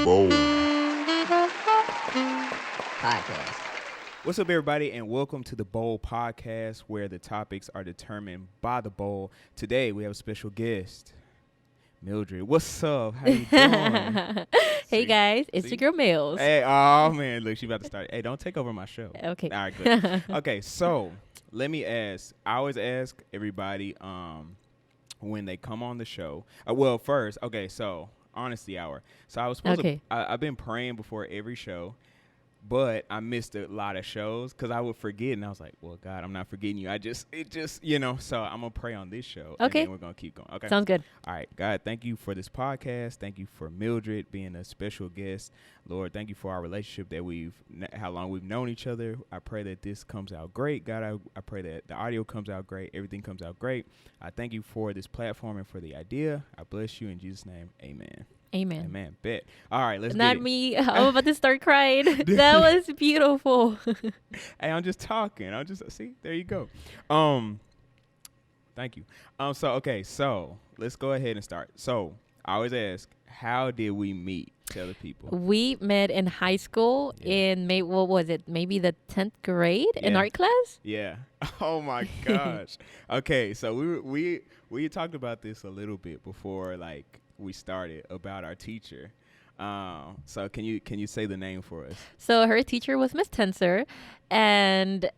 Bowl Podcast. What's up, everybody, and welcome to the Bowl Podcast, where the topics are determined by the bowl. Today, we have a special guest, Mildred. What's up? How you doing? Hey guys, it's your girl Mills. Hey, oh man, look, she about to start. Hey, don't take over my show. Okay. All right, good. Okay, so let me ask. I always ask everybody when they come on the show. Well, first, okay, so honesty hour. So I was supposed to. I've been praying before every show. But I missed a lot of shows because I would forget, and I was like, "Well, God, I'm not forgetting you. So I'm gonna pray on this show, okay? And then we're gonna keep going. Okay, sounds good. All right, God, thank you for this podcast. Thank you for Mildred being a special guest. Lord, thank you for our relationship how long we've known each other. I pray that this comes out great, God. I pray that the audio comes out great, everything comes out great. I thank you for this platform and for the idea. I bless you in Jesus' name, Amen. Amen. Amen. Bet. All right, let's Not get it. me. I'm about to start crying. That was beautiful. Hey, I'm just talking. See, there you go. Thank you. So let's go ahead and start. So I always ask, how did we meet? Tell the people. We met in high school in what was it? Maybe the 10th grade in art class? Yeah. Oh my gosh. Okay, so we talked about this a little bit before we started about our teacher. So can you say the name for us? So her teacher was Miss Tenser, and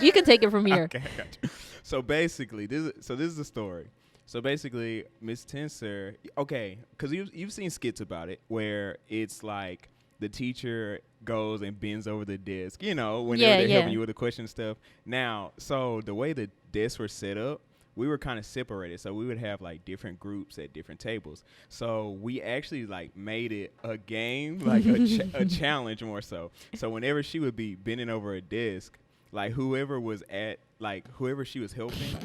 you can take it from here. Okay, I got you. So basically, this is the story. So basically, Miss Tenser, okay, because you've seen skits about it where it's like the teacher goes and bends over the desk, whenever they're helping you with the question stuff. Now, so the way the desks were set up, we were kind of separated, so we would have different groups at different tables. So we actually made it a game, a challenge more so. So whenever she would be bending over a desk, whoever she was helping,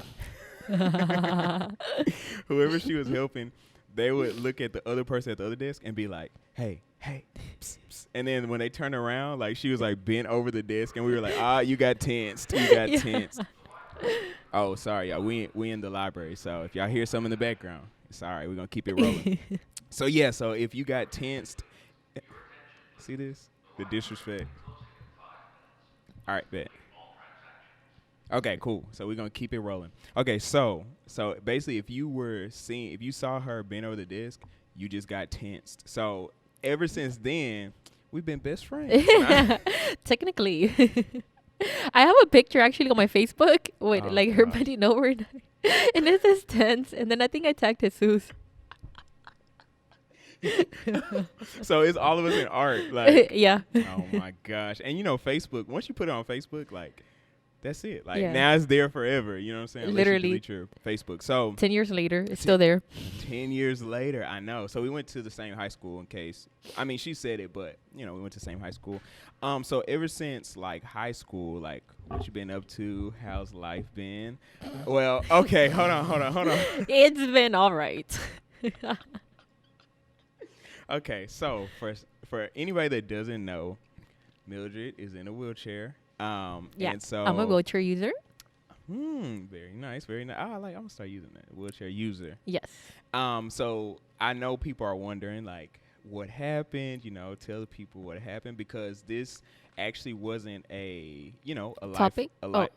they would look at the other person at the other desk and be like, "Hey, psst, psst." And then when they turn around, she was bent over the desk, and we were like, "You got tensed. You got tensed." Oh, sorry, y'all. We in the library, so if y'all hear something in the background, sorry. We're gonna keep it rolling. So if you got tensed, see this? The disrespect. All right, bet. Okay, cool. So we're gonna keep it rolling. Okay, so basically, if you saw her bend over the desk, you just got tensed. So ever since then, we've been best friends. Technically. I have a picture actually on my Facebook with her bending over, and it says tense, and then I think I tagged Jesus. So it's all of us in art, yeah. Oh my gosh! And Facebook. Once you put it on Facebook, that's it. Now it's there forever. You know what I'm saying? Literally. Unless you delete your Facebook. So 10 years later, it's still there. 10 years later, I know. So we went to the same high school she said it, but we went to the same high school. So ever since high school, what you been up to? How's life been? Well, okay, hold on. It's been all right. Okay, so for anybody that doesn't know, Mildred is in a wheelchair. And so I'm a wheelchair user. Very nice, very nice. I'm gonna start using that, wheelchair user. Yes. So I know people are wondering what happened. Tell the people what happened, because this actually wasn't a topic. I'm sorry.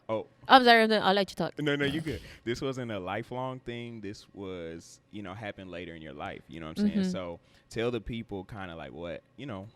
I'll let you talk. No, you good. This wasn't a lifelong thing. This was happened later in your life. You know what I'm saying? So tell the people kind of what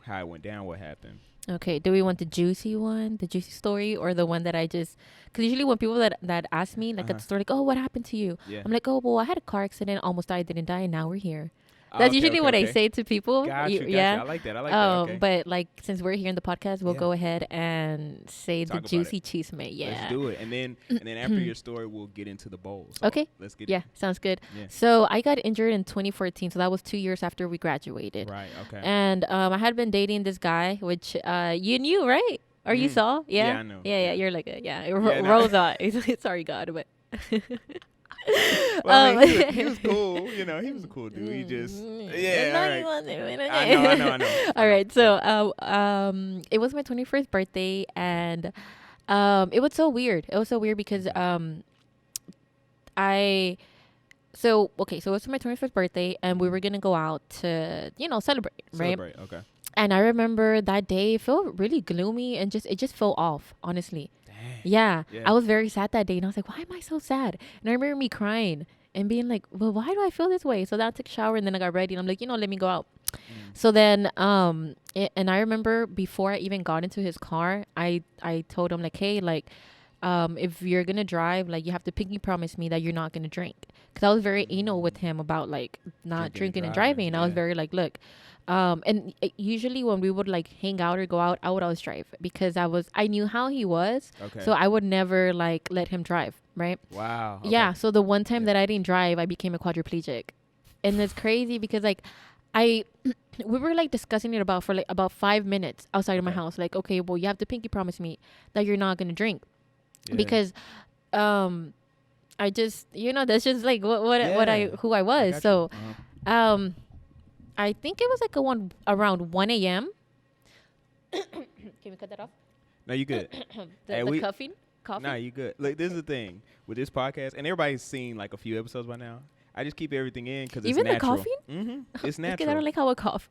how it went down, what happened. Okay, do we want the juicy one, the juicy story, or the one that I just... Because usually when people that ask me, at the store, oh, what happened to you? Yeah. I'm like, oh, well, I had a car accident, almost died, didn't die, and now we're here. That's usually what I say to people. Gotcha. I like that. Okay. But since we're here in the podcast, we'll go ahead and say the juicy cheese mate. Yeah. Let's do it. And then after your story, we'll get into the bowl. So okay. Let's get it. Sounds good. Yeah. So I got injured in 2014. So that was 2 years after we graduated. Right. Okay. And I had been dating this guy, which you knew, right? Or you saw? Yeah. Yeah, I know. Yeah. You're like, rolls on. Sorry, God, but... Well, he was cool. He was a cool dude. He just, I know. All right. So, it was my 21st birthday, and it was so weird. It was so weird because I So okay, so it was my 25th birthday, and we were gonna go out to celebrate, right? Celebrate. Okay. And I remember that day it felt really gloomy and it just felt off, honestly. Dang. Yeah, Yeah. I was very sad that day, and I was like, why am I so sad? And I remember me crying and being like, well, why do I feel this way? So then I took a shower, and then I got ready, and I'm like, let me go out. So then, and I remember before I even got into his car, I told him like, hey, like, if you're gonna drive, like, you have to pinky promise me that you're not gonna drink, because I was very anal with him about like not drinking and driving. Yeah. I was very like, look, and usually when we would like hang out or go out, I would always drive because I knew how he was, so I would never like let him drive, right? Wow. Okay. Yeah. So the one time that I didn't drive, I became a quadriplegic, and it's crazy because like we were like discussing it for about 5 minutes outside of my house. Like, okay, well, you have to pinky promise me that you're not gonna drink, because I just that's just like who I was. So I think it was like around 1 a.m. Can we cut that off? No, you good. the coffee. Nah, you good. Like, this is the thing with this podcast, and everybody's seen like a few episodes by now. I just keep everything in because it's natural. Even the coughing? Mm-hmm. It's natural. Because I don't like how I cough.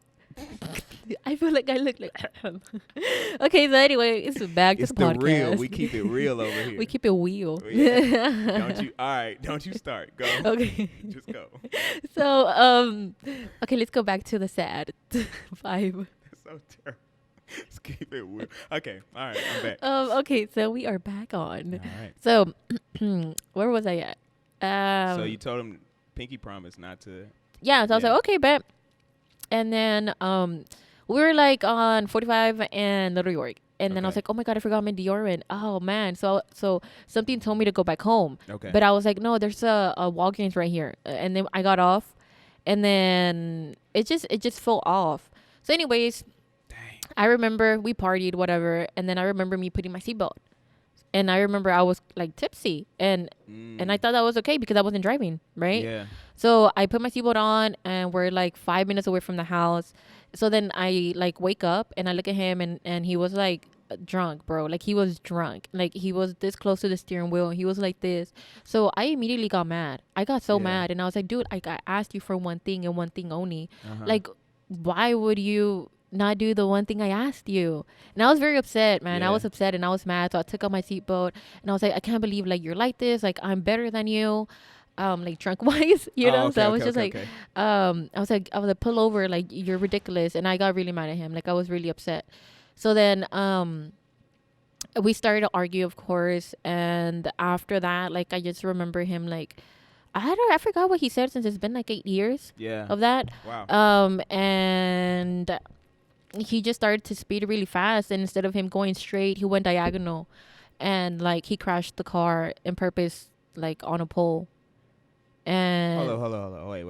I feel like I look like. Okay, so anyway, it's back to the podcast. It's the real. We keep it real over here. We keep it real. Yeah. Don't you? All right. Don't you start. Go. Okay. Just go. So okay, let's go back to the sad 5. That's so terrible. Let's keep it real. Okay. All right. I'm back. Okay, so we are back on. All right. So where was I at? So you told him pinky promise not to. Yeah. So I was like, okay, bet. And then we were like on 45 and Little York. And then I was like, oh my God, I forgot my deodorant. Oh man. So something told me to go back home. Okay. But I was like, no, there's a Walgreens right here. And then I got off, and then it just fell off. So anyways, dang. I remember we partied, whatever. And then I remember me putting my seatbelt. And I remember I was like tipsy, and I thought that was okay because I wasn't driving, right? Yeah. So I put my seatbelt on, and we're like 5 minutes away from the house. So then I like wake up, and I look at him, and he was like drunk, bro. Like, he was drunk. Like, he was this close to the steering wheel, and he was like this. So I immediately got mad. I got so mad, and I was like, dude, I asked you for one thing and one thing only. Like, why would you not do the one thing I asked you? And I was very upset, man. I was upset and I was mad. So I took out my seatbelt, and I was like, I can't believe like you're like this. Like, I'm better than you. Like, drunk wise, know. So I was just like, I was like, pull over. Like, you're ridiculous. And I got really mad at him. Like, I was really upset. So then, we started to argue, of course. And after that, like, I just remember him like, I forgot what he said since it's been like 8 years. Of that. Wow. And he just started to speed really fast, and instead of him going straight, he went diagonal, and like he crashed the car in purpose, like on a pole. And hold on. Wait.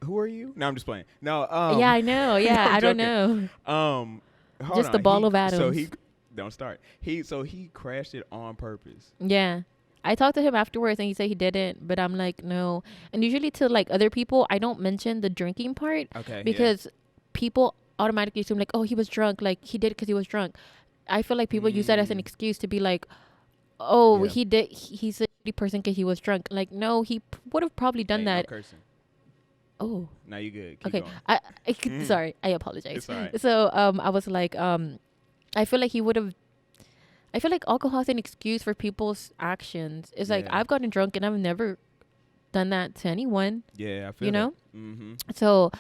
Who are you? No, I'm just playing. No. Yeah, I know. Yeah, no, I don't know. Hold just on. the ball of atoms. So he don't start. He crashed it on purpose. Yeah. I talked to him afterwards, and he said he didn't, but I'm like, no. And usually to like other people, I don't mention the drinking part. Okay. Because people automatically assume like, oh, he was drunk. Like, he did it because he was drunk. I feel like people use that as an excuse to be like, oh, he did. He's a shitty person because he was drunk. Like, no, he would have probably done that. No cursing. Oh. Now you good. Keep okay. going. Sorry. I apologize. It's all right. So I was like, I feel like he would have. I feel like alcohol is an excuse for people's actions. It's like, I've gotten drunk and I've never done that to anyone. Yeah, I feel you know. Mm-hmm. So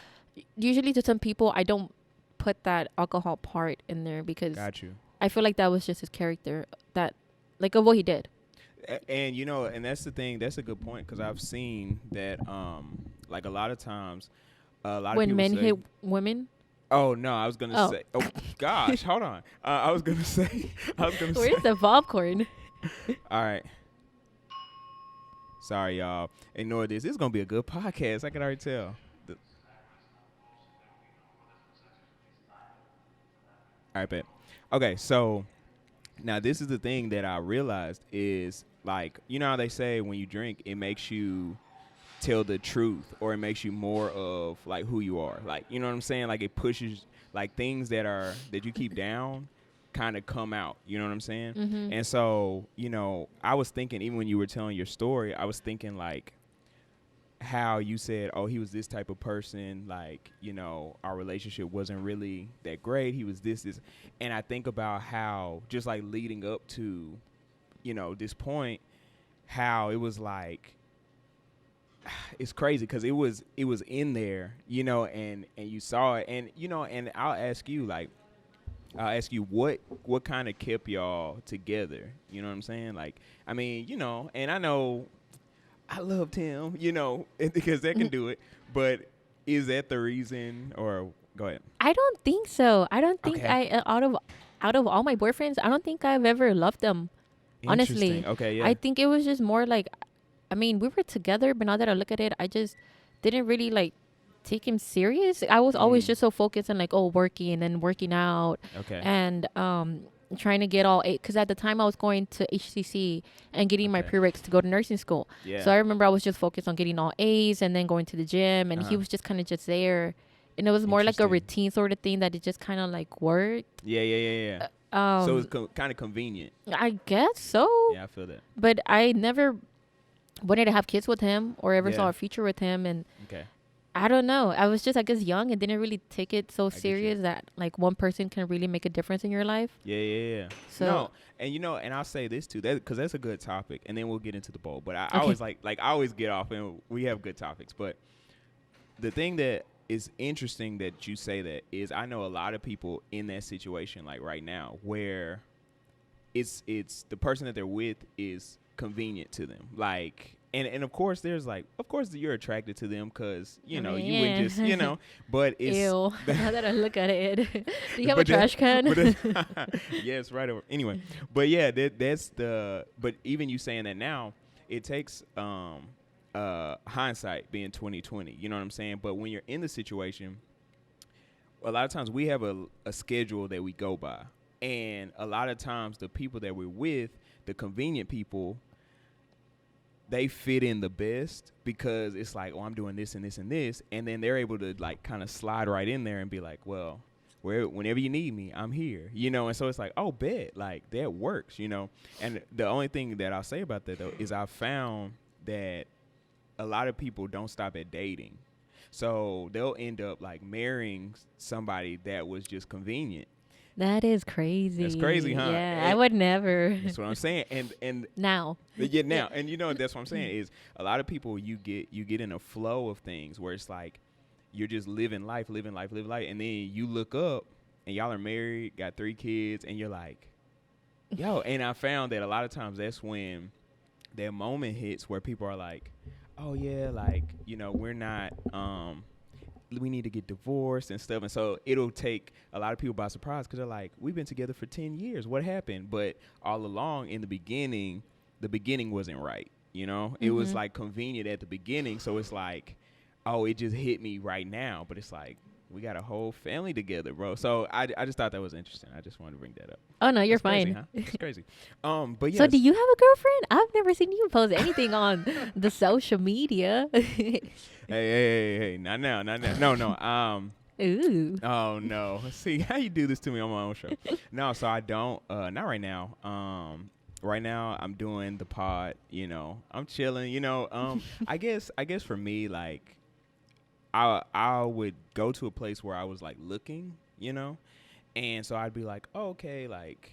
usually to some people, I don't put that alcohol part in there because I feel like that was just his character, that like of what he did. And and that's the thing. That's a good point, because I've seen that like a lot of times, a lot when of people men hit women. Oh no, I was gonna say. Oh gosh, hold on. I was gonna say. Where's the popcorn? All right. Sorry, y'all. Ignore this. This is gonna be a good podcast. I can already tell. All right, bet. Okay, so now this is the thing that I realized is, like, you know how they say when you drink, it makes you tell the truth, or it makes you more of like who you are, like, you know what I'm saying, like it pushes like things that you keep down, kind of come out. You know what I'm saying? Mm-hmm. And so, I was thinking, even when you were telling your story, I was thinking like how you said, oh, he was this type of person, like, our relationship wasn't really that great. He was this. And I think about how just like leading up to, this point, how it was like, it's crazy because it was in there, and you saw it, and and I'll ask you what kind of kept y'all together, you know what I'm saying? Like, I mean, and I know I loved him, because that can do it, but is that the reason? Or go ahead. I don't think so. I don't think Okay. out of all my boyfriends, I don't think I've ever loved them. Honestly. Okay, yeah. I think it was just more like, I mean, we were together, but now that I look at it, I just didn't really like take him serious. I was always just so focused on like, working and working out. Okay. And trying to get all eight, because at the time I was going to HCC and getting my prereqs to go to nursing school. Yeah. So I remember I was just focused on getting all A's and then going to the gym, and he was just kind of just there. And it was more like a routine sort of thing that it just kind of like worked. Yeah. So it was kind of convenient. I guess so. Yeah, I feel that. But I never wanted to have kids with him or ever saw a future with him. And I don't know. I was just, I guess, young and didn't really take it so serious that like one person can really make a difference in your life. Yeah. So no, and I'll say this too, because that's a good topic, and then we'll get into the bowl. But I always I always get off, and we have good topics. But the thing that is interesting that you say that is, I know a lot of people in that situation, like right now, where it's the person that they're with is convenient to them, like. And of course, there's like, of course, you're attracted to them because, you wouldn't just, but it's. Ew. Now that I look at it. Do you have a trash can? Yes, right over. Anyway, but yeah, but even you saying that now, it takes hindsight being 2020. You know what I'm saying? But when you're in the situation, a lot of times we have a schedule that we go by. And a lot of times the people that we're with, the convenient people, they fit in the best because it's like, oh, I'm doing this and this and this. And then they're able to like kind of slide right in there and be like, well, whenever you need me, I'm here, And so it's like, oh, bet, like that works, And the only thing that I'll say about that though is I found that a lot of people don't stop at dating. So they'll end up like marrying somebody that was just convenient. That is crazy. That's crazy, huh? Yeah, I would never. That's what I'm saying. And now. Yeah, now. And that's what I'm saying is a lot of people you get in a flow of things where it's like you're just living life, and then you look up and y'all are married, got 3 kids, and you're like, yo, and I found that a lot of times that's when that moment hits where people are like, oh yeah, like, we're not we need to get divorced and stuff. And so it'll take a lot of people by surprise because they're like, we've been together for 10 years. What happened? But all along in the beginning wasn't right. It was like convenient at the beginning. So it's like, oh, it just hit me right now. But it's like, we got a whole family together, bro. So I just thought that was interesting. I just wanted to bring that up. Oh, no, you're fine. Crazy, huh? It's crazy. But yes. So do you have a girlfriend? I've never seen you post anything on the social media. Hey, not now. No. Ooh. Oh, no. See, how you do this to me on my own show? No, so I don't, not right now. Right now I'm doing the pod, I'm chilling, I guess for me, like, I would go to a place where I was like looking, and so I'd be like, oh, okay, like,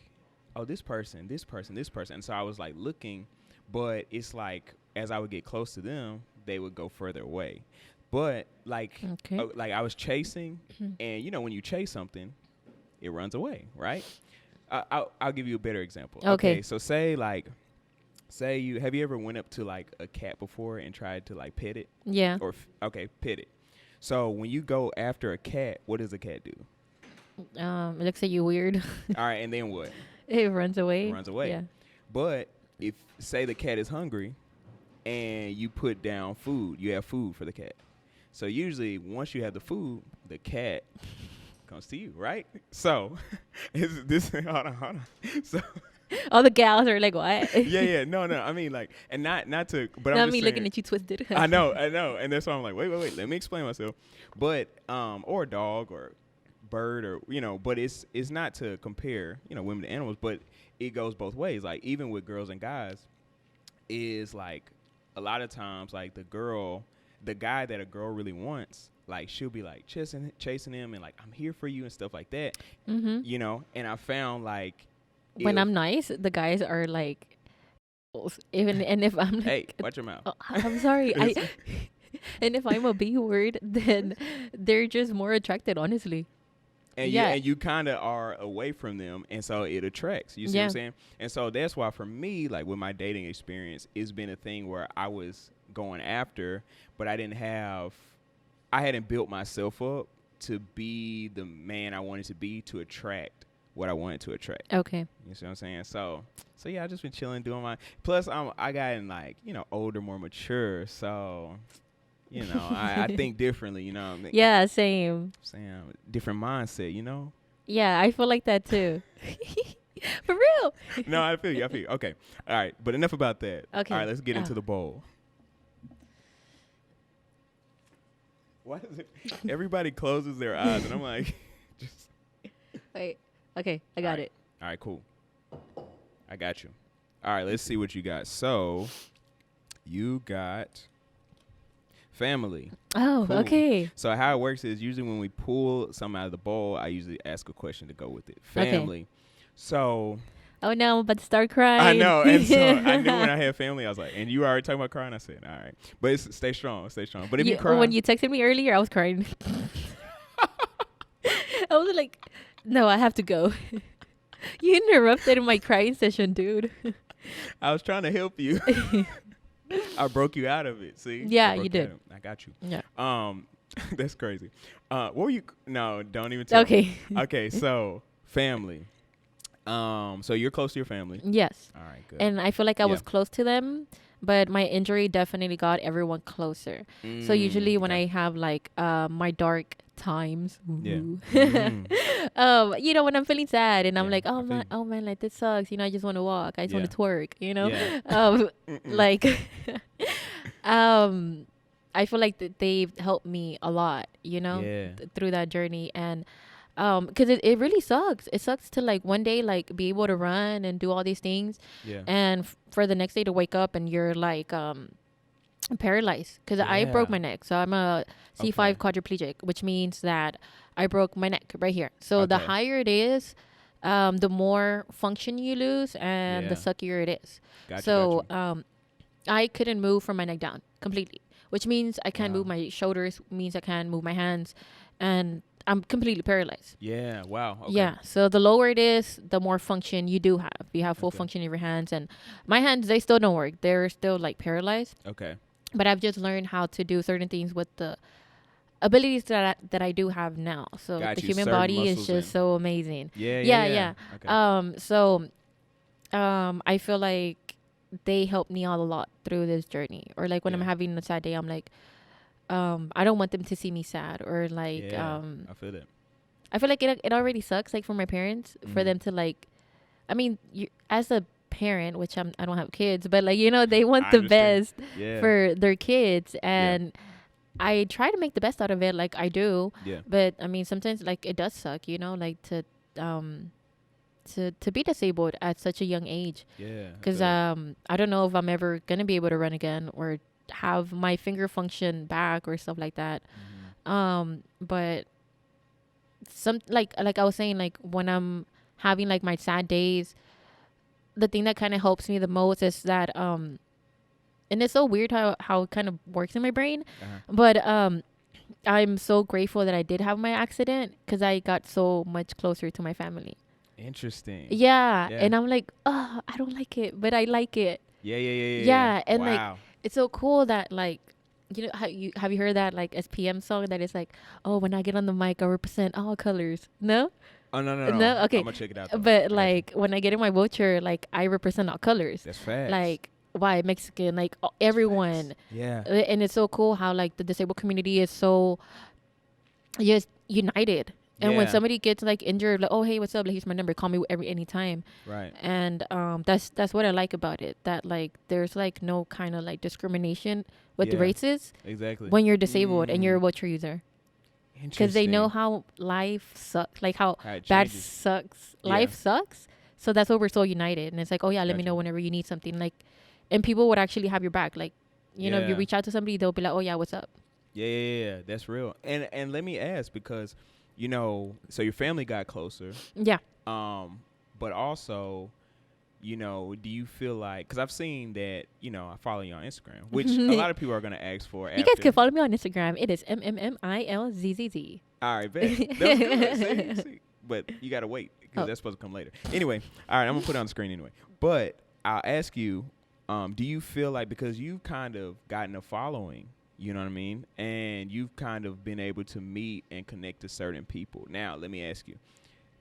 oh, this person. And so I was like looking, but it's like as I would get close to them, they would go further away. But like, like I was chasing, and when you chase something, it runs away, right? I'll give you a better example. Okay, so say you have you ever went up to like a cat before and tried to like pet it? Yeah. Or pet it. So when you go after a cat, what does a cat do? It looks at you weird. All right, and then what? It runs away. Yeah. But if say the cat is hungry, and you put down food, you have food for the cat. So usually once you have the food, the cat comes to you, right? So hold on. So all the gals are like, what? Yeah. No. I mean, like, and not to, but not I'm just me saying, looking at you twisted. I know. And that's why I'm like, wait. Let me explain myself. But, or a dog bird or but it's not to compare women to animals, but it goes both ways. Like even with girls and guys, is like a lot of times like the guy that a girl really wants, like she'll be like chasing him and like I'm here for you and stuff like that. And I found like when I'm nice, the guys are like, even, and if I'm like, hey, watch your mouth. Oh, I'm sorry. And if I'm a B word, then they're just more attracted, honestly. And you kind of are away from them, and so it attracts. You see what I'm saying? And so that's why for me, like with my dating experience, it's been a thing where I was going after, but I hadn't built myself up to be the man I wanted to be to attract what I wanted to attract. Okay. You see what I'm saying? So yeah, I just been chilling, doing my. Plus, I gotten like older, more mature, so. I think differently, Yeah, same. Saying different mindset, Yeah, I feel like that too. For real. No, I feel you. Okay. All right. But enough about that. Okay. All right, let's get into the bowl. Why is it everybody closes their eyes and I'm like just wait. Okay, I got it. All right, cool. I got you. All right, let's see what you got. So you got family. Oh, cool. Okay. So how it works is usually when we pull something out of the bowl, I usually ask a question to go with it. Family. Okay. So. Oh no, I'm about to start crying. I know, and so I knew when I had family, I was like, and you already talking about crying. I said, all right, but stay strong. But if you cry, when you texted me earlier, I was crying. I was like, no, I have to go. You interrupted my crying session, dude. I was trying to help you. I broke you out of it. See? Yeah, you did. I got you. Yeah. That's crazy. What were you? No, don't even tell me. Okay. So family. So you're close to your family. Yes. All right. Good. And I feel like I was close to them, but my injury definitely got everyone closer. So usually when I have like my dark times, when I'm feeling sad and I'm like, oh man, like this sucks. I just want to walk. I just want to twerk. I feel like they've helped me a lot. Through that journey. And because it really sucks. It sucks to like one day like be able to run and do all these things, and for the next day to wake up and you're like paralyzed. Because I broke my neck, so I'm a C5 quadriplegic, which means that I broke my neck right here. So the higher it is, the more function you lose, and the suckier it is. Gotcha. I couldn't move from my neck down completely, which means I can't move my shoulders. Means I can't move my hands, and I'm completely paralyzed. Yeah. Wow. Okay. Yeah. So the lower it is, the more function you do have. You have full function in your hands, and my hands, they still don't work. They're still like paralyzed. Okay. But I've just learned how to do certain things with the abilities that I do have now. So the human body is just so amazing. Yeah. Okay. I feel like they helped me out a lot through this journey. Or like when I'm having a sad day, I'm like, I don't want them to see me sad, or like I feel it. I feel like it already sucks like for my parents for them to like, I mean, as a parent, which I don't have kids, but like they want the best for their kids, and I try to make the best out of it, like I do. But I mean sometimes like it does suck, like to be disabled at such a young age. Because I don't know if I'm ever gonna be able to run again or have my finger function back or stuff like that. But some like I was saying, like when I'm having like my sad days, the thing that kind of helps me the most is that and it's so weird how it kind of works in my brain, but I'm so grateful that I did have my accident, because I got so much closer to my family. Interesting. Yeah. And I'm like, oh, I don't like it, but I like it. Yeah. And like it's so cool that like, have you heard that like SPM song that is like, oh, when I get on the mic I represent all colors? No? Oh no. Okay. I'm gonna check it out though. But like when I get in my wheelchair, like I represent all colors. That's facts. Like white, Mexican, like everyone. Yeah. And it's so cool how like the disabled community is so just united. And when somebody gets like injured, like, oh hey, what's up? Like, here's my number. Call me anytime. Right. And that's what I like about it. That like there's like no kind of like discrimination with the races. Exactly. When you're disabled and you're a wheelchair user. because they know how life sucks, like how bad sucks. Life sucks. So that's why we're so united. And it's like, oh yeah, let me know whenever you need something. Like, and people would actually have your back. Like, you know, if you reach out to somebody, they'll be like, oh yeah, what's up? Yeah, that's real. And let me ask, because, you know, so your family got closer. Yeah. But also, you know, do you feel like, because I've seen that, you know, I follow you on Instagram, which a lot of people are going to ask for. You guys can follow me on Instagram. It is MMMILZZZ. All right, bet. That's good. See. But you got to wait, because that's supposed to come later. Anyway, all right, I'm going to put it on the screen anyway. But I'll ask you, do you feel like, because you've kind of gotten a following, you know what I mean, and you've kind of been able to meet and connect to certain people. Now, let me ask you,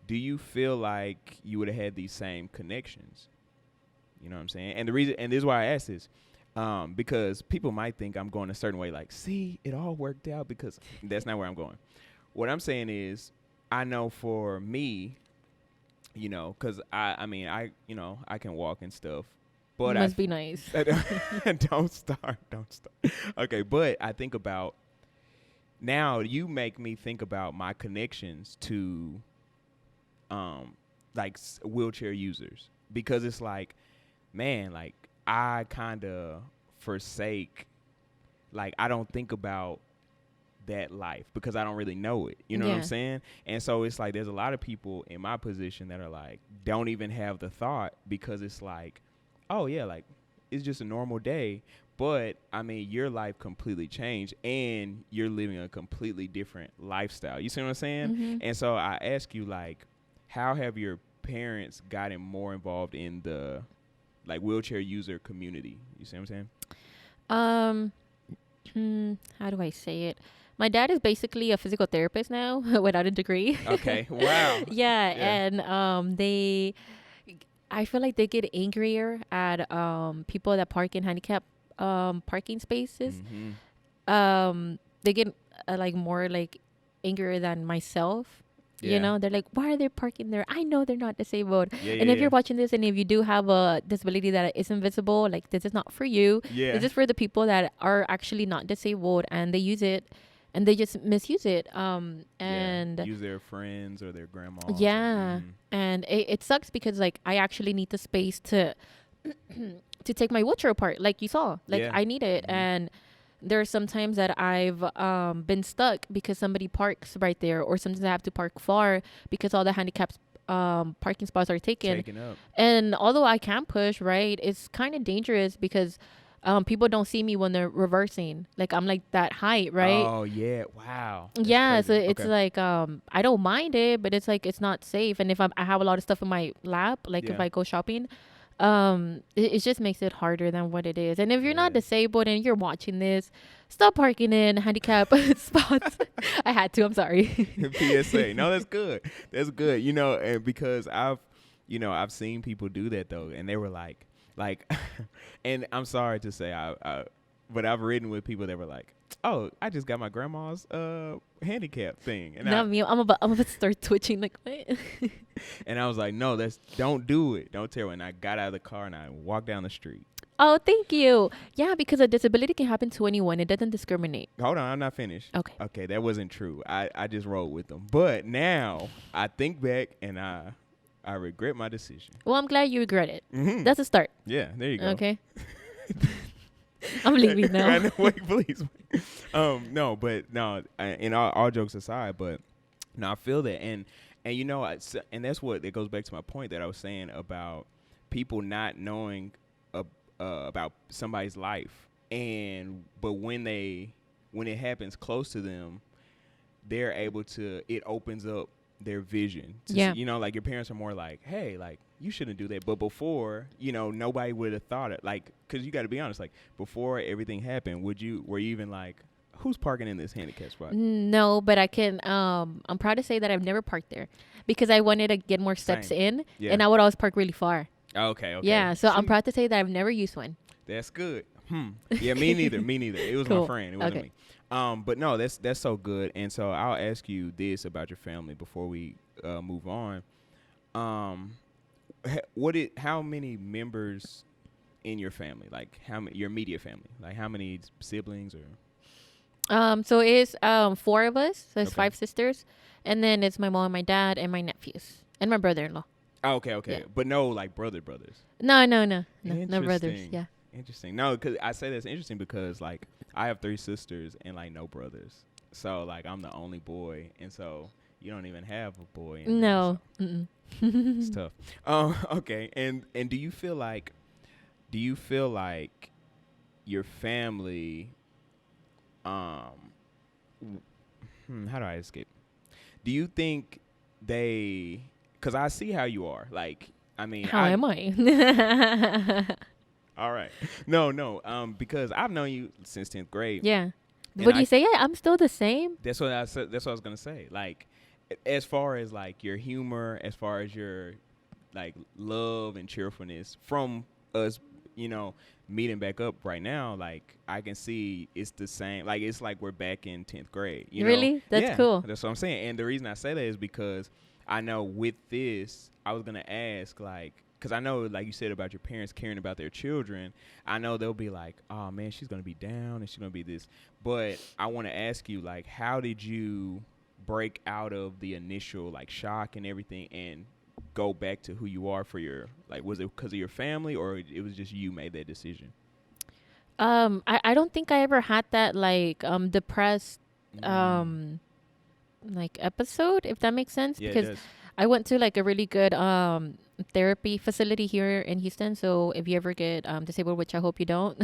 do you feel like you would have had these same connections? You know what I'm saying? And the reason, and this is why I ask this, because people might think I'm going a certain way, like, see, it all worked out, because that's not where I'm going. What I'm saying is, I know for me, you know, because I mean, you know, I can walk and stuff. But must be nice. Don't start. Okay, but I think about, now you make me think about my connections to like wheelchair users, because it's like, man, like I kind of forsake, like I don't think about that life because I don't really know it. You know what I'm saying? And so it's like there's a lot of people in my position that are like, don't even have the thought, because it's like, oh yeah, like it's just a normal day. But I mean, your life completely changed and you're living a completely different lifestyle. You see what I'm saying? Mm-hmm. And so I ask you, like, how have your parents gotten more involved in the like wheelchair user community? You see what I'm saying? How do I say it? My dad is basically a physical therapist now without a degree. Okay. Wow. Yeah. And I feel like they get angrier at people that park in handicap parking spaces. Mm-hmm. They get like more like angrier than myself. Yeah. You know, they're like, why are they parking there? I know they're not disabled. And if you're watching this and if you do have a disability that is invisible, like this is not for you. Yeah. This is for the people that are actually not disabled and they use it and they just misuse it. And use their friends or their grandmas. Yeah. And it sucks because like I actually need the space to to take my wheelchair apart, like you saw. Like I need it. Mm-hmm. And there are some times that I've been stuck because somebody parks right there, or sometimes I have to park far because all the handicapped parking spots are taken up. And although I can push, right, it's kind of dangerous because people don't see me when they're reversing. Like I'm like that height, right? Oh yeah, wow. That's yeah, crazy. So it's like I don't mind it, but it's like it's not safe. And if I have a lot of stuff in my lap, like if I go shopping, it just makes it harder than what it is. And if you're not disabled and you're watching this, stop parking in handicap spots. I had to. I'm sorry. PSA. No, that's good. That's good. You know, and because I've seen people do that though, and they were like, and I'm sorry to say, but I've ridden with people that were like, oh, I just got my grandma's handicap thing. And not me. I'm about to start twitching like what? And I was like, no, don't do it. Don't tell her. And I got out of the car and I walked down the street. Oh, thank you. Yeah, because a disability can happen to anyone. It doesn't discriminate. Hold on, I'm not finished. Okay, that wasn't true. I just rolled with them. But now I think back and I regret my decision. Well, I'm glad you regret it. Mm-hmm. That's a start. Yeah, there you go. Okay. I'm leaving now. Wait, please. No, and all jokes aside, but no, I feel that, and you know, and that's what it goes back to my point that I was saying about people not knowing about somebody's life, but when it happens close to them, they're able to. It opens up their vision. See, you know, like your parents are more like, hey, like you shouldn't do that. But before, you know, nobody would have thought it. Like, because you got to be honest, like before everything happened, were you even like, who's parking in this handicap spot? No, but I can. I'm proud to say that I've never parked there because I wanted to get more steps in, and I would always park really far. Okay. Yeah, so I'm proud to say that I've never used one. That's good. Yeah, me neither. It was cool. My friend. It wasn't me. But no, that's so good. And so I'll ask you this about your family before we move on. How many members in your family? Like your immediate family? Like how many siblings or? So it's four of us. So it's Okay. 5 sisters, and then it's my mom, my dad, and my nephews, and my brother-in-law. Oh, okay, Yeah. okay. But no, like brothers. No brothers. Interesting. Yeah. Interesting. No, because I say that's interesting because like I have 3 sisters and like no brothers. So like I'm the only boy, and so you don't even have a boy in there. So No. it's tough. Okay. And do you feel like your family how do I escape? Do you think they? Because I see how you are. Like, I mean, How am I? All right. No, no. Because I've known you since 10th grade. Yeah. And Would you say I'm still the same? That's what I said. That's what I was gonna say. Like, as far as like your humor, as far as your like love and cheerfulness from us, meeting back up right now, like I can see it's the same. Like it's like we're back in 10th grade. Really? That's cool. That's what I'm saying. And the reason I say that is because I know with this, I was gonna ask like. Because I know, like you said, about your parents caring about their children, I know they'll be like, oh, man, she's going to be down and she's going to be this. But I want to ask you, like, how did you break out of the initial, like, shock and everything and go back to who you are for your, like, was it because of your family or it was just you made that decision? I don't think I ever had that, like, depressed, like, episode, if that makes sense. Yeah, because I went to, like, a really good, therapy facility here in Houston. So if you ever get disabled, which I hope you don't,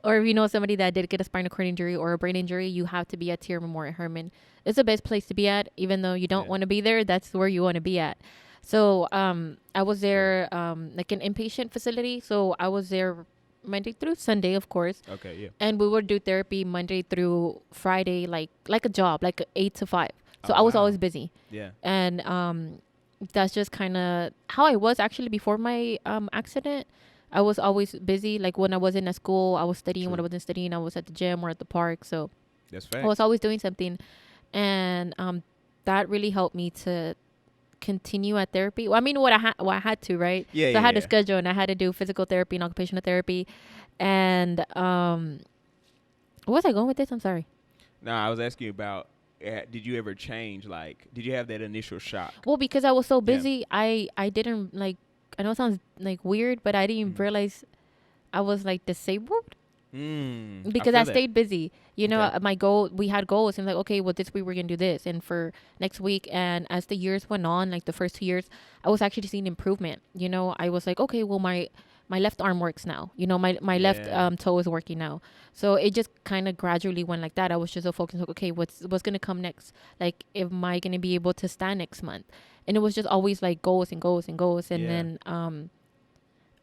or if you know somebody that did get a spinal cord injury or a brain injury, you have to be at Tier Memorial Herman. It's the best place to be at, even though you don't want to be there. That's where you want to be at. So I was there like an inpatient facility. So I was there Monday through Sunday, of course. Okay, yeah. And we would do therapy Monday through Friday, like a job, like 8 to 5. So Oh, I was wow. always busy. Yeah. And that's just kind of how I was actually before my accident. I was always busy. Like when I wasn't at school, I was studying. When I wasn't studying, I was at the gym or at the park. So That's fact. I was always doing something. And that really helped me to continue at therapy. Well, I mean, what I had to, right? Yeah, so I had yeah. a schedule and I had to do physical therapy and occupational therapy. And what was I going with this? I'm sorry. No, I was asking you about, did you ever change? Like, did you have that initial shock? Well, because I was so busy, I didn't like. I know it sounds like weird, but I didn't realize I was like disabled because I stayed busy. You know, my goal. We had goals, and like, okay, well, this week we're gonna do this, and for next week. And as the years went on, like the first 2 years, I was actually seeing improvement. You know, I was like, okay, well, my left arm works now. You know, my left toe is working now. So it just kind of gradually went like that. I was just so focused, like, okay, what's going to come next? Like, am I going to be able to stand next month? And it was just always like goals and goals and goals. And then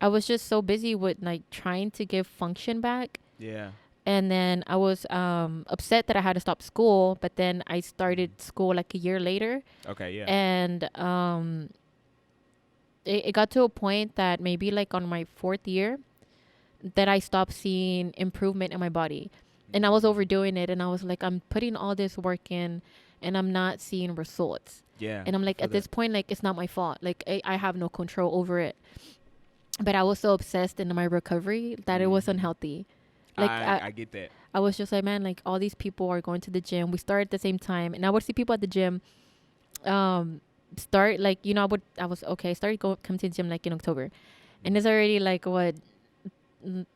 I was just so busy with like trying to give function back. Yeah. And then I was upset that I had to stop school. But then I started school like a year later. Okay, yeah. And it got to a point that maybe like on my 4th year that I stopped seeing improvement in my body. And I was overdoing it. And I was like, I'm putting all this work in and I'm not seeing results. Yeah. And I'm like, at this point, like, it's not my fault. Like, I have no control over it. But I was so obsessed in my recovery that it was unhealthy. Like, I get that. I was just like, man, like, all these people are going to the gym. We started at the same time. And I would see people at the gym start, like, you know, started come to the gym, like, in October. And it's already, like,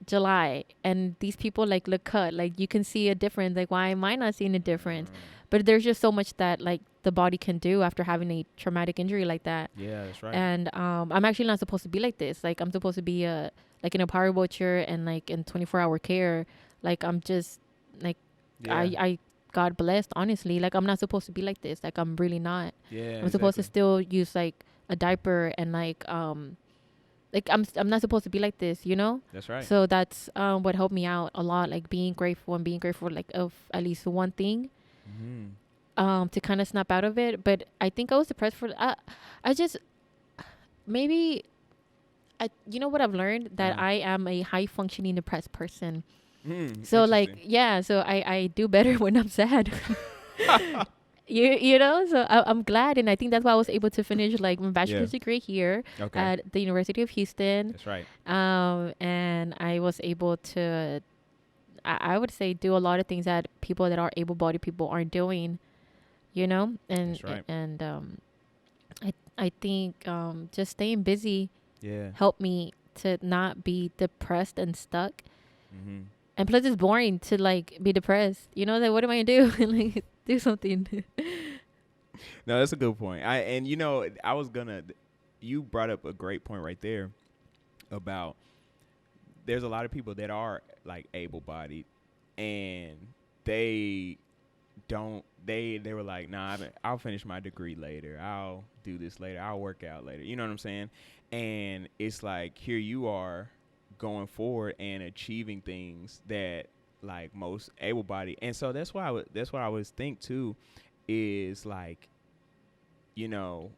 July. And these people, like, look cut. Like, you can see a difference. Like, why am I not seeing a difference? But there's just so much that, like, the body can do after having a traumatic injury like that. Yeah, that's right. And I'm actually not supposed to be like this. Like, I'm supposed to be like in a power wheelchair and like in 24-hour care. Like, I'm just like, I God blessed, honestly. Like, I'm not supposed to be like this. Like, I'm really not. Yeah, I'm supposed to still use like a diaper and like I'm not supposed to be like this, you know? That's right. So that's what helped me out a lot, like being grateful like of at least one thing. To kind of snap out of it. But I think I was depressed for I just maybe you know what I've learned, that I am a high functioning depressed person. So like so I do better when I'm sad. you know, so I'm glad, and I think that's why I was able to finish like my bachelor's degree here at the University of Houston. That's right. And I was able to I would say do a lot of things that people that are able-bodied people aren't doing, you know, and That's right. I think just staying busy helped me to not be depressed and stuck. Mm-hmm. And plus, it's boring to like be depressed. You know, like what am I gonna do? Like do something. No, that's a good point. I was gonna. You brought up a great point right there about there's a lot of people that are like able-bodied, and they don't. They were like, nah, I'll finish my degree later. I'll do this later. I'll work out later. You know what I'm saying? And it's like here you are going forward and achieving things that like most able-bodied. And so that's why I always think too is like, you know,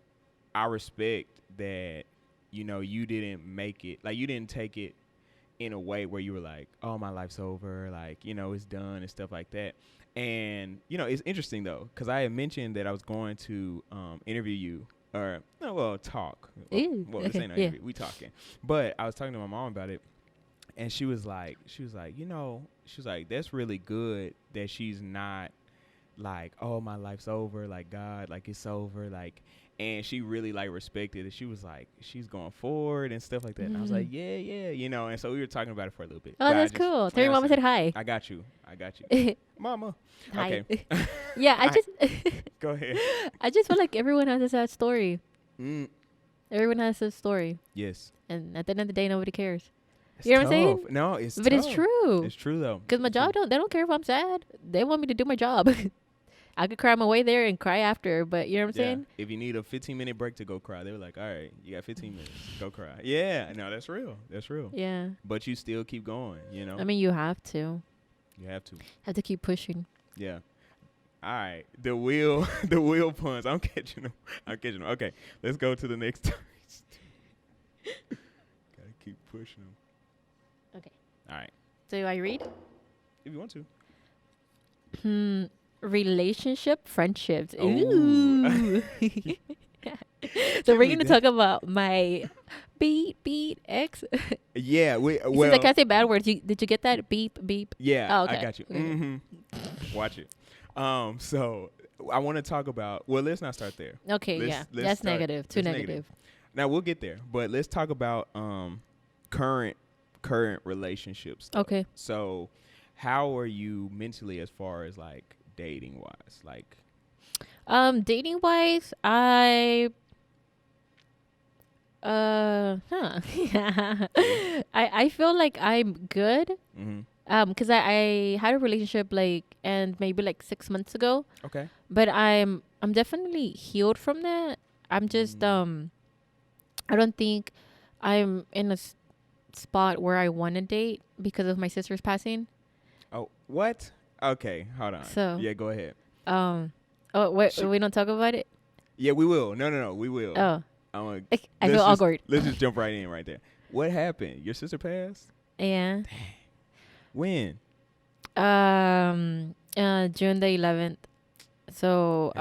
I respect that, you know, you didn't make it, like you didn't take it in a way where you were like, oh, my life's over, like, you know, it's done and stuff like that. And, you know, it's interesting though, because I had mentioned that I was going to interview you or, no, well, talk. Well, this ain't no interview. We talking. But I was talking to my mom about it. And she was like, you know, she was like, that's really good that she's not like, oh, my life's over, like God, like it's over, like, and she really like respected it. She was like, she's going forward and stuff like that. And I was like, yeah, you know. And so we were talking about it for a little bit. Oh, that's cool. Tell your mama said hi. I got you, mama. Hi. Okay. Yeah, I just go ahead. I just feel like everyone has a sad story. Everyone has a story. Yes. And at the end of the day, nobody cares. It's you know tough. what I'm saying? No, it's but tough. It's true. It's true though. Because my job they don't care if I'm sad. They want me to do my job. I could cry my way there and cry after, but you know what I'm saying? If you need a 15-minute break to go cry, they were like, all right, you got 15 minutes. Go cry. Yeah, no, that's real. That's real. Yeah. But you still keep going, you know? I mean, you have to. You have to. Have to keep pushing. Yeah. All right. The wheel puns. I'm catching them. Okay, let's go to the next time. Gotta keep pushing them. Okay. All right. So I read? If you want to. Relationship friendships. Ooh. Ooh. So we're gonna talk about my beat ex. Yeah, Since I can't say bad words, did you get that? Beep. Yeah, oh, okay. I got you. Mm-hmm. Watch it. So I want to talk about. Well, let's not start there. Okay, let's that's start, negative. Too negative. Now we'll get there, but let's talk about current relationships. Though. Okay. So, how are you mentally as far as like dating wise? Like, dating wise, I feel like I'm good. Mm-hmm. Because I had a relationship and maybe 6 months ago. Okay. But I'm definitely healed from that. I'm just I don't think I'm in a spot where I want to date because of my sister's passing. Oh, what? Okay, hold on. So yeah, go ahead. We don't talk about it? Yeah, we will. No, we will. Oh. I feel awkward. Let's just jump right in right there. What happened? Your sister passed? Yeah. Dang. When? June the 11th. So,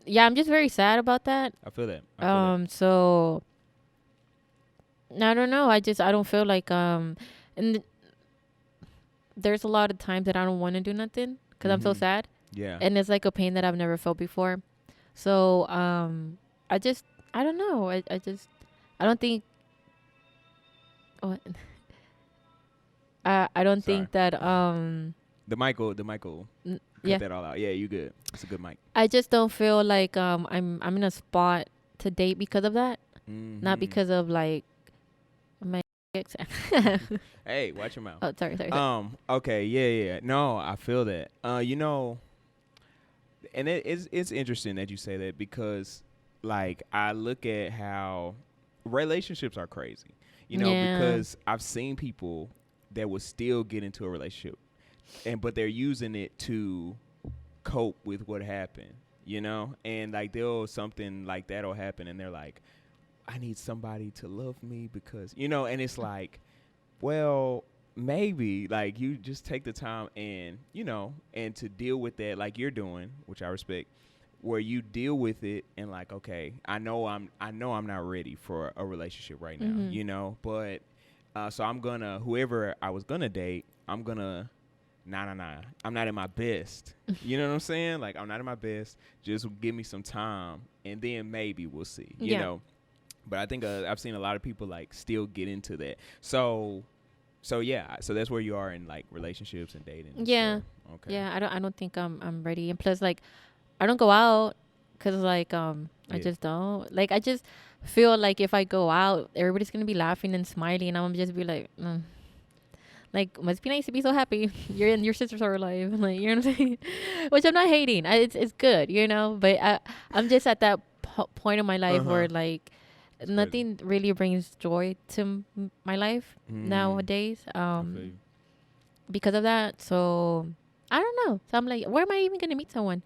yeah, I'm just very sad about that. I feel that. So I don't know. I don't feel like and there's a lot of times that I don't want to do nothing because I'm so sad. Yeah. And it's like a pain that I've never felt before. So I don't know. I don't think. What? I don't think that the mic will cut that all out. Yeah, you good. It's a good mic. I just don't feel like I'm in a spot to date because of that. Mm-hmm. Not because of like my Hey, watch your mouth. Oh, sorry. Okay, yeah. No, I feel that. You know, and it's interesting that you say that because like I look at how relationships are crazy. You know, because I've seen people that will still get into a relationship but they're using it to cope with what happened, you know? And like something like that'll happen and they're like, I need somebody to love me because, you know, and it's like, well, maybe like you just take the time and, you know, and to deal with that like you're doing, which I respect, where you deal with it and like, okay, I know I'm not ready for a relationship right now, you know, but So I'm gonna whoever I was gonna date, I'm gonna nah. I'm not at my best. You know what I'm saying? Like I'm not at my best. Just give me some time, and then maybe we'll see. You know. But I think I've seen a lot of people like still get into that. So yeah. So that's where you are in like relationships and dating. And yeah. stuff. Okay. Yeah. I don't think I'm ready. And plus, like, I don't go out because like I just don't like. I just feel like if I go out, everybody's gonna be laughing and smiling, and I'm just be like. Like, must be nice to be so happy. Your sisters are alive. Like, you know what I'm saying? Which I'm not hating. It's good, you know. But I'm just at that point in my life where like that's nothing crazy. Really brings joy to my life nowadays. Because of that. So I don't know. So I'm like, where am I even gonna meet someone?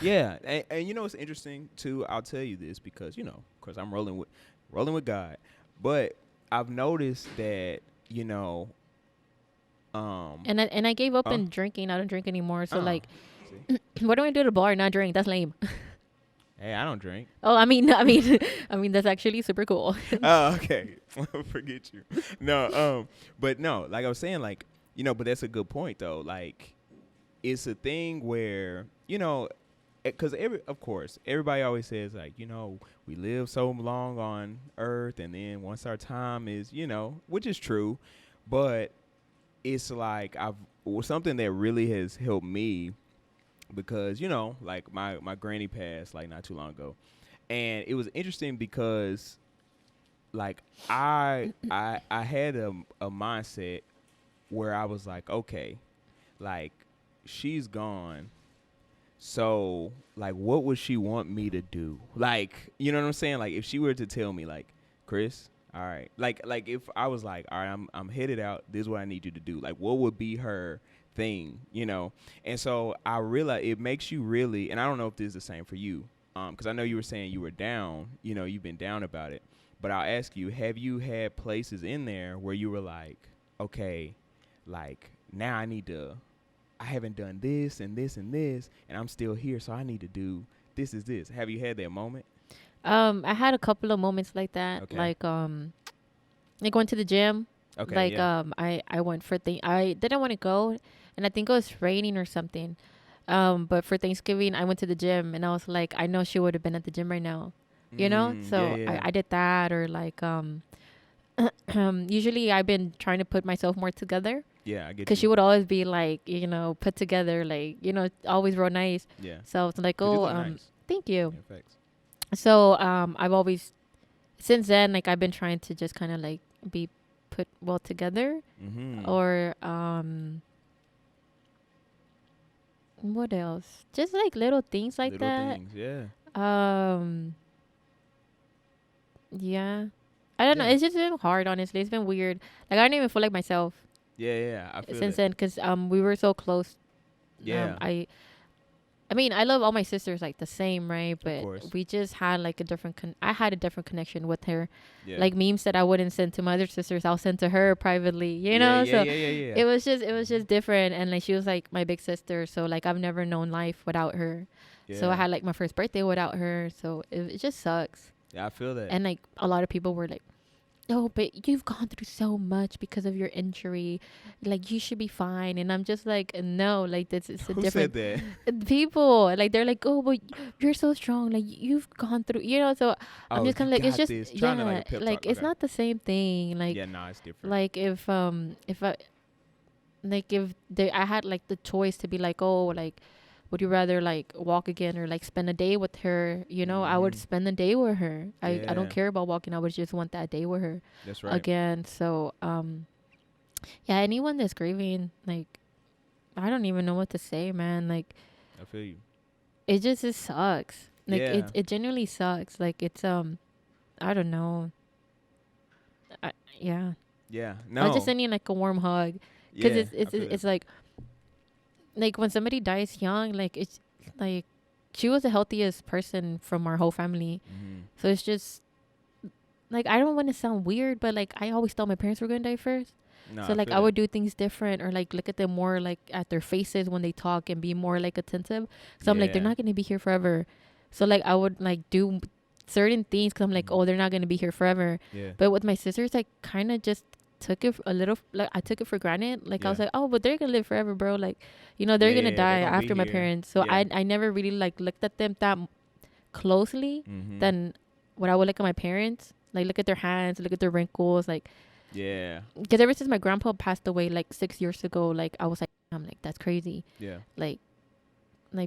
Yeah, and you know what's interesting too? I'll tell you this because you know, of course, I'm rolling with God, but I've noticed that you know. And I gave up in drinking. I don't drink anymore. So like, what do I do at a bar? Not drink. That's lame. Hey, I don't drink. Oh, I mean, that's actually super cool. Oh, okay. Forget you. No, but no, like I was saying, like you know, but that's a good point though. Like, it's a thing where you know, because of course, everybody always says like, you know, we live so long on Earth, and then once our time is, you know, which is true, but it's like something that really has helped me because, you know, like my granny passed like not too long ago. And it was interesting because like I had a mindset where I was like, okay, like she's gone. So like what would she want me to do? Like, you know what I'm saying? Like if she were to tell me like, Chris, all right. Like if I was like, all right, I'm headed out. This is what I need you to do. Like, what would be her thing, you know? And so I realize it makes you really, and I don't know if this is the same for you, because I know you were saying you were down. You know, you've been down about it. But I'll ask you, have you had places in there where you were like, okay, like now I haven't done this and this and this, and I'm still here, so I need to do this is this. Have you had that moment? I had a couple of moments like that. Okay. Like going to the gym. Okay. Like I went for I didn't want to go, and I think it was raining or something. But for Thanksgiving, I went to the gym, and I was like, I know she would have been at the gym right now, you know. So I did that, or like usually I've been trying to put myself more together. Yeah, I get you. Because she would always be like, you know, put together, like, you know, always real nice. Yeah. So it's like, nice. Thank you. Yeah, thanks. So I've always, since then, like I've been trying to just kind of like be put well together, or what else? Just like little things like that. Little things, yeah. Yeah. I don't know. It's just been hard, honestly. It's been weird. Like I don't even feel like myself. Yeah. I feel since then, because we were so close. Yeah. I mean, I love all my sisters like the same, right? But we just had like a different. I had a different connection with her. Yeah. Like memes that I wouldn't send to my other sisters, I'll send to her privately. You know, so it was just different. And like she was like my big sister, so like I've never known life without her. Yeah. So I had like my first birthday without her. So it just sucks. Yeah, I feel that. And like a lot of people were like, "Oh, but you've gone through so much because of your injury. Like, you should be fine." And I'm just like, no, like, it's a Who different... said that? People, like, they're like, "Oh, but you're so strong. Like, you've gone through..." You know, so I'm just kind of like, it's just... Yeah, like it's not the same thing. Like, yeah, no, it's different. Like, if I... Like, if I had, like, the choice to be like, oh, like... Would you rather like walk again or like spend a day with her? You know, I would spend a day with her. I don't care about walking. I would just want that day with her. That's right. Again. So, yeah, anyone that's grieving, like, I don't even know what to say, man. Like, I feel you. It sucks. Like, it genuinely sucks. Like, it's, I don't know. Yeah. Yeah. No. I was just sending like a warm hug. Because it's like when somebody dies young, like it's like she was the healthiest person from our whole family. So it's just like, I don't want to sound weird, but like I always thought my parents were going to die first. No, so like I would do things different, or like look at them more like at their faces when they talk and be more like attentive. So I'm like, they're not going to be here forever. So like I would like do certain things because I'm like, oh, they're not going to be here forever. But with my sisters, I kind of just took it a little, like I took it for granted. Like I was like, oh, but they're gonna live forever, bro. Like, you know, they're gonna die after my parents. So I never really like looked at them that closely than what I would look at my parents. Like look at their hands, look at their wrinkles, like. Yeah. Because ever since my grandpa passed away like 6 years ago, like I was like, I'm like, that's crazy. Yeah. Like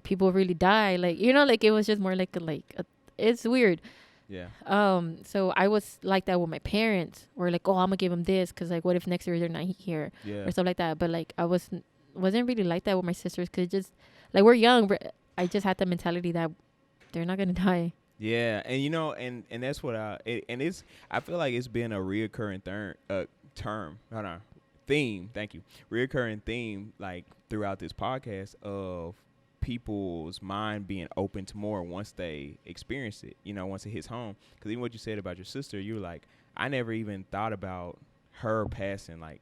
people really die. Like, you know, like it was just more like it's weird. Yeah. So I was like that with my parents. Or like, oh, I'm gonna give them this because like, what if next year they're not here or stuff like that. But like, I wasn't really like that with my sisters because just like we're young. But I just had the mentality that they're not gonna die. Yeah, and you know, and that's what I feel like it's been a reoccurring theme. Thank you, reoccurring theme like throughout this podcast of people's mind being open to more once they experience it. You know, once it hits home. Because even what you said about your sister, you were like, I never even thought about her passing like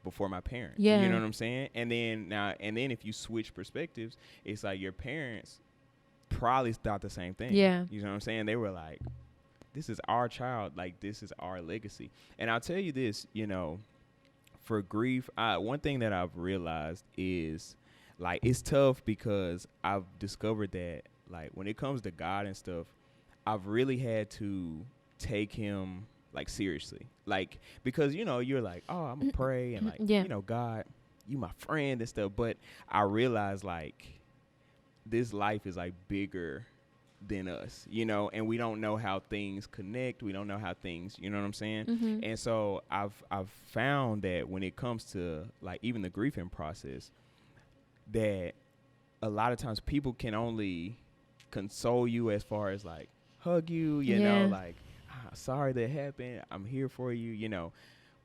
before my parents. Yeah, you know what I'm saying. And then if you switch perspectives, it's like your parents probably thought the same thing. Yeah. You know what I'm saying? They were like, this is our child. Like, this is our legacy. And I'll tell you this, you know, for grief, one thing that I've realized is, like, it's tough because I've discovered that, like, when it comes to God and stuff, I've really had to take him, like, seriously. Like, because, you know, you're like, oh, I'm going to pray and, like, you know, God, you my friend and stuff. But I realized, like, this life is like bigger than us, you know, and we don't know how things connect. We don't know how things, you know what I'm saying? And so I've found that when it comes to like even the grieving process, that a lot of times people can only console you as far as like hug you, you know, like, sorry that happened. I'm here for you, you know,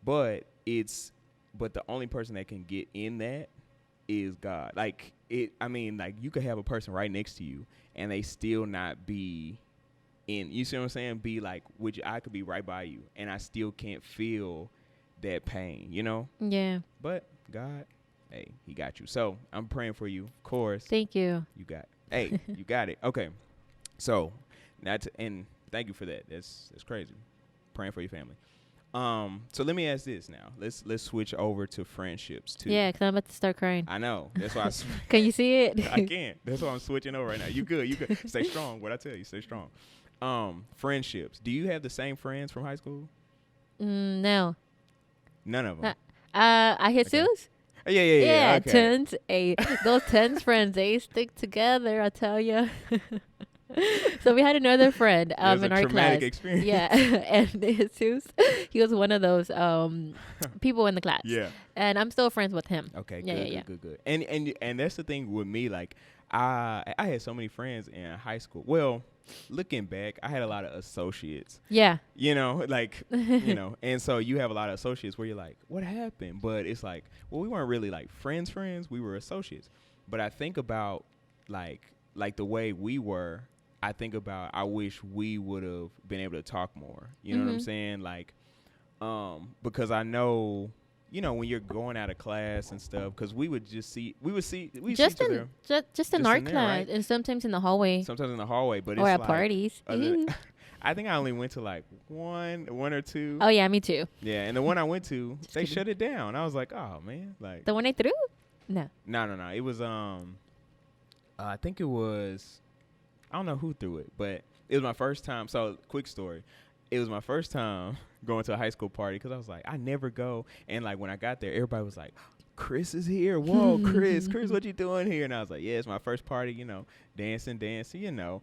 but the only person that can get in that is God. Like like you could have a person right next to you and they still not be in, you see what I'm saying? Be like, I could be right by you and I still can't feel that pain, you know? Yeah. But God, hey, he got you. So I'm praying for you, of course. Thank you. You got you got it. Okay. So and thank you for that. That's crazy. Praying for your family. So let me ask this now. Let's switch over to friendships too. Yeah, 'cause I'm about to start crying. I know. That's why. Can you see it? I can't. That's why I'm switching over right now. You good? You good? Stay strong. What I tell you, stay strong. Friendships. Do you have the same friends from high school? No. None of them. Jesus. Okay. Yeah. Okay. Tens. Those tens friends, they stick together. I tell you. So we had another friend in our class. Experience. Yeah, and Jesus, he was one of those people in the class. Yeah, and I'm still friends with him. Okay, good. And that's the thing with me. Like, I had so many friends in high school. Well, looking back, I had a lot of associates. Yeah, you know, like you know, and so you have a lot of associates where you're like, what happened? But it's like, well, we weren't really like friends. We were associates. But I think about like the way we were. I think about, I wish we would have been able to talk more. You know what I'm saying? Like, because I know, you know, when you're going out of class and stuff, because we would see each other. Just in our class, right? And sometimes in the hallway. But or it's at like parties. I think I only went to like one or two. Oh yeah, me too. Yeah, and the one I went to, they shut it down. I was like, oh man, like the one I threw? No. It was I think it was. I don't know who threw it, but it was my first time. So, quick story. It was my first time going to a high school party because I was like, I never go. And, like, when I got there, everybody was like, Chris is here. Whoa, Chris, what you doing here? And I was like, yeah, it's my first party, you know, dancing, you know.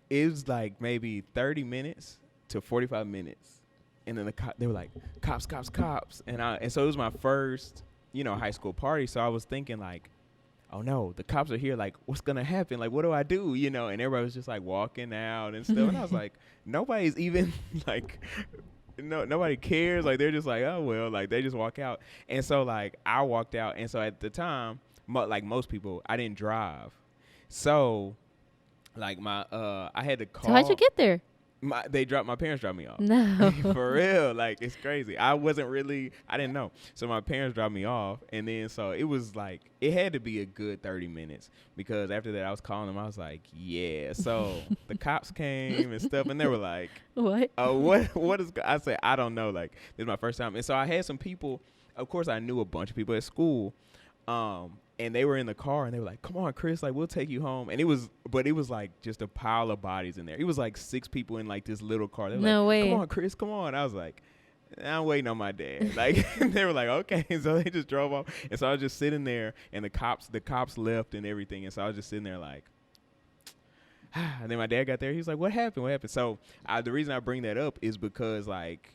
It was, like, maybe 30 minutes to 45 minutes. And then they were like, cops. And so it was my first, you know, high school party. So I was thinking, like, oh no, the cops are here. Like, what's gonna happen? Like, what do I do? You know, and everybody was just like walking out and stuff. And I was like, nobody's even like, nobody cares. Like, they're just like, oh well, like they just walk out. And so like I walked out, and so at the time, like most people, I didn't drive. So like I had to call. So how'd you get there? My parents dropped me off. No. For real. Like, it's crazy. I didn't know. So my parents dropped me off. And then, so it was like, it had to be a good 30 minutes. Because after that, I was calling them. I was like, yeah. So the cops came and stuff. And they were like, what? What is, I said, I don't know. Like, this is my first time. And so I had some people, of course, I knew a bunch of people at school. And they were in the car and they were like, come on, Chris, like, we'll take you home. And it was like just a pile of bodies in there. It was like 6 people in like this little car. They were No like, way. come on, Chris, come on. I was like, I'm waiting on my dad. Like, they were like, okay. So they just drove off. And so I was just sitting there and the cops left and everything. And so I was just sitting there like, and then my dad got there. He was like, what happened? What happened? So the reason I bring that up is because like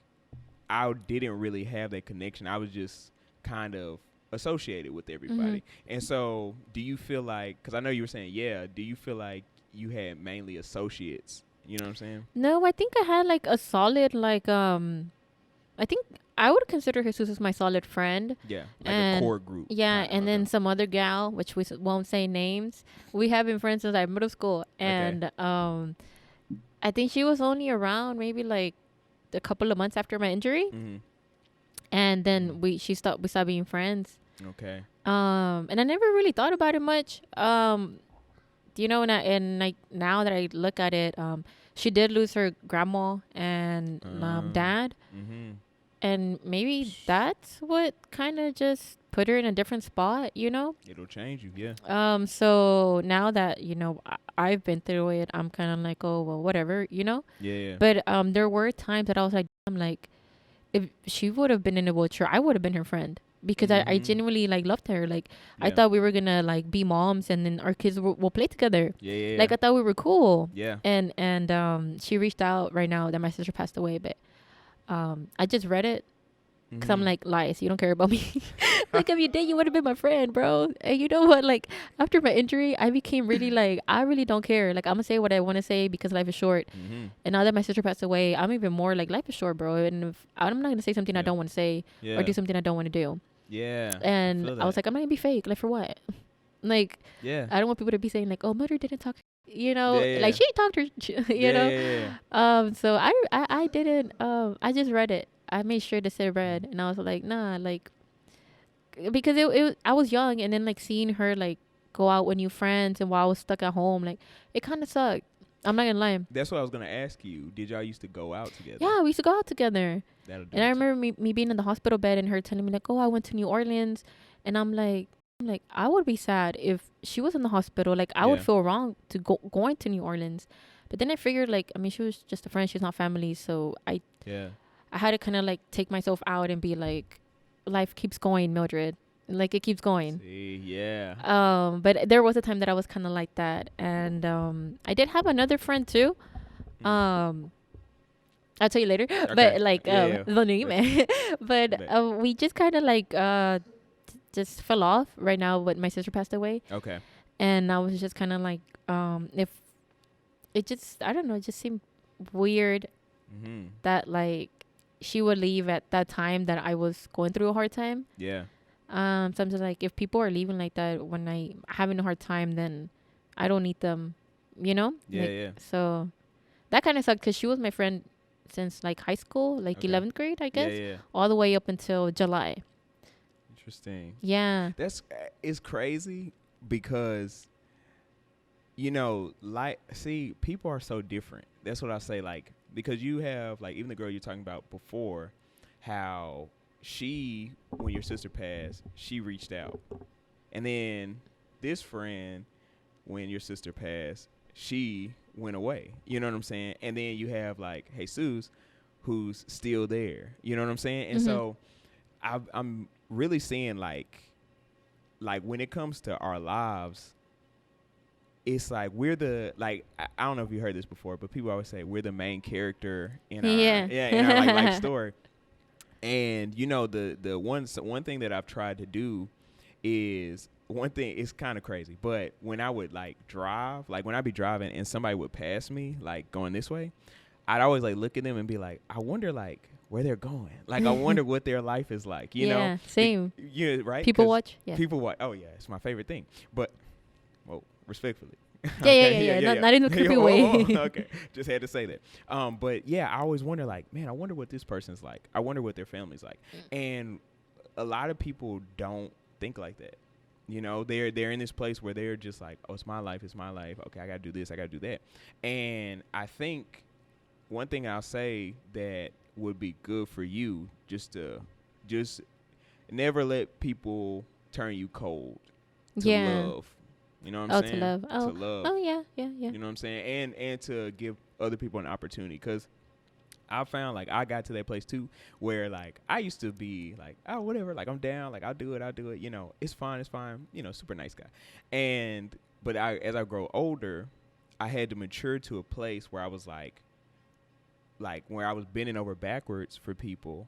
I didn't really have that connection. I was just kind of associated with everybody. And so do you feel like, because I know you were saying do you feel like you had mainly associates, you know what I'm saying? No, I think I had like a solid like I think I would consider Jesus as my solid friend. Yeah, like a core group. Yeah, and then some other gal, which we won't say names. We have been friends since like middle school, and I think she was only around maybe like a couple of months after my injury. And then we stopped being friends. Okay. And I never really thought about it much. You know, and like now that I look at it, she did lose her grandma and dad. And maybe that's what kind of just put her in a different spot, you know? It'll change you, yeah. So now that, you know, I've been through it, I'm kind of like, oh, well, whatever, you know? Yeah. But there were times that I was like, if she would have been in a wheelchair, I would have been her friend. Because I genuinely, like, loved her. Like, I thought we were going to, like, be moms and then our kids will play together. Yeah. Like, I thought we were cool. Yeah. And she reached out right now that my sister passed away. But I just read it. Because I'm like, lies, you don't care about me. Like, if you did, you would have been my friend, bro. And you know what? Like, after my injury, I became really, like, I really don't care. Like, I'm going to say what I want to say because life is short. And now that my sister passed away, I'm even more like, life is short, bro. And if I'm not going to say something I don't want to say or do something I don't want to do. Yeah. And I was like, I'm not going to be fake. Like, for what? Like, I don't want people to be saying, like, oh, Mildred didn't talk. You know, like, she talked her, you know? So I didn't, I just read it. I made sure to say read, and I was like, nah, like, because I was young, and then like seeing her like go out with new friends, and while I was stuck at home, like it kind of sucked. I'm not gonna lie. That's what I was gonna ask you. Did y'all used to go out together? Yeah, we used to go out together. And I remember me being in the hospital bed and her telling me like, oh, I went to New Orleans, and I'm like, I would be sad if she was in the hospital. Like I would feel wrong to going to New Orleans, but then I figured like, I mean, she was just a friend. She's not family, so I had to kind of like take myself out and be like, life keeps going, Mildred. Like it keeps going. See, yeah. But there was a time that I was kind of like that, and I did have another friend too. I'll tell you later. Okay. But like the name, but we just kind of like just fell off right now. When my sister passed away. Okay. And I was just kind of like, if it just, I don't know, it just seemed weird that like she would leave at that time that I was going through a hard time. Yeah. Sometimes like if people are leaving like that when I having a hard time, then I don't need them, you know? Yeah, like, So that kind of sucked because she was my friend since like high school, like 11th grade, I guess, all the way up until July. Interesting. Yeah. It's crazy because, you know, like, see, people are so different. That's what I say, like, because you have, like, even the girl you're talking about before, how she, when your sister passed, she reached out. And then this friend, when your sister passed, she went away. You know what I'm saying? And then you have, like, Jesus, who's still there. You know what I'm saying? And so I'm really seeing, like, when it comes to our lives, it's like we're the, like, I don't know if you heard this before, but people always say we're the main character in our in our like life story. And you know, the one thing that I've tried to do is, one thing, it's kind of crazy, but when I would like drive, like when I'd be driving and somebody would pass me like going this way, I'd always like look at them and be like, I wonder like where they're going. Like I wonder what their life is like, you know? Yeah, same. Yeah, right? People watch. Yeah. People watch. Oh yeah, it's my favorite thing. But, well, respectfully. Yeah. Not in a creepy way. Okay, just had to say that. But yeah, I always wonder, like, man, I wonder what this person's like. I wonder what their family's like. And a lot of people don't think like that. You know, they're in this place where they're just like, oh, it's my life. Okay, I got to do this. I got to do that. And I think one thing I'll say that would be good for you, just never let people turn you cold to love. You know what I'm saying? To love. To love. Oh, yeah. You know what I'm saying? And to give other people an opportunity. Because I found, like, I got to that place too where, like, I used to be like, oh, whatever, like, I'm down, like, I'll do it, you know, it's fine, you know, super nice guy. But as I grow older, I had to mature to a place where I was like where I was bending over backwards for people.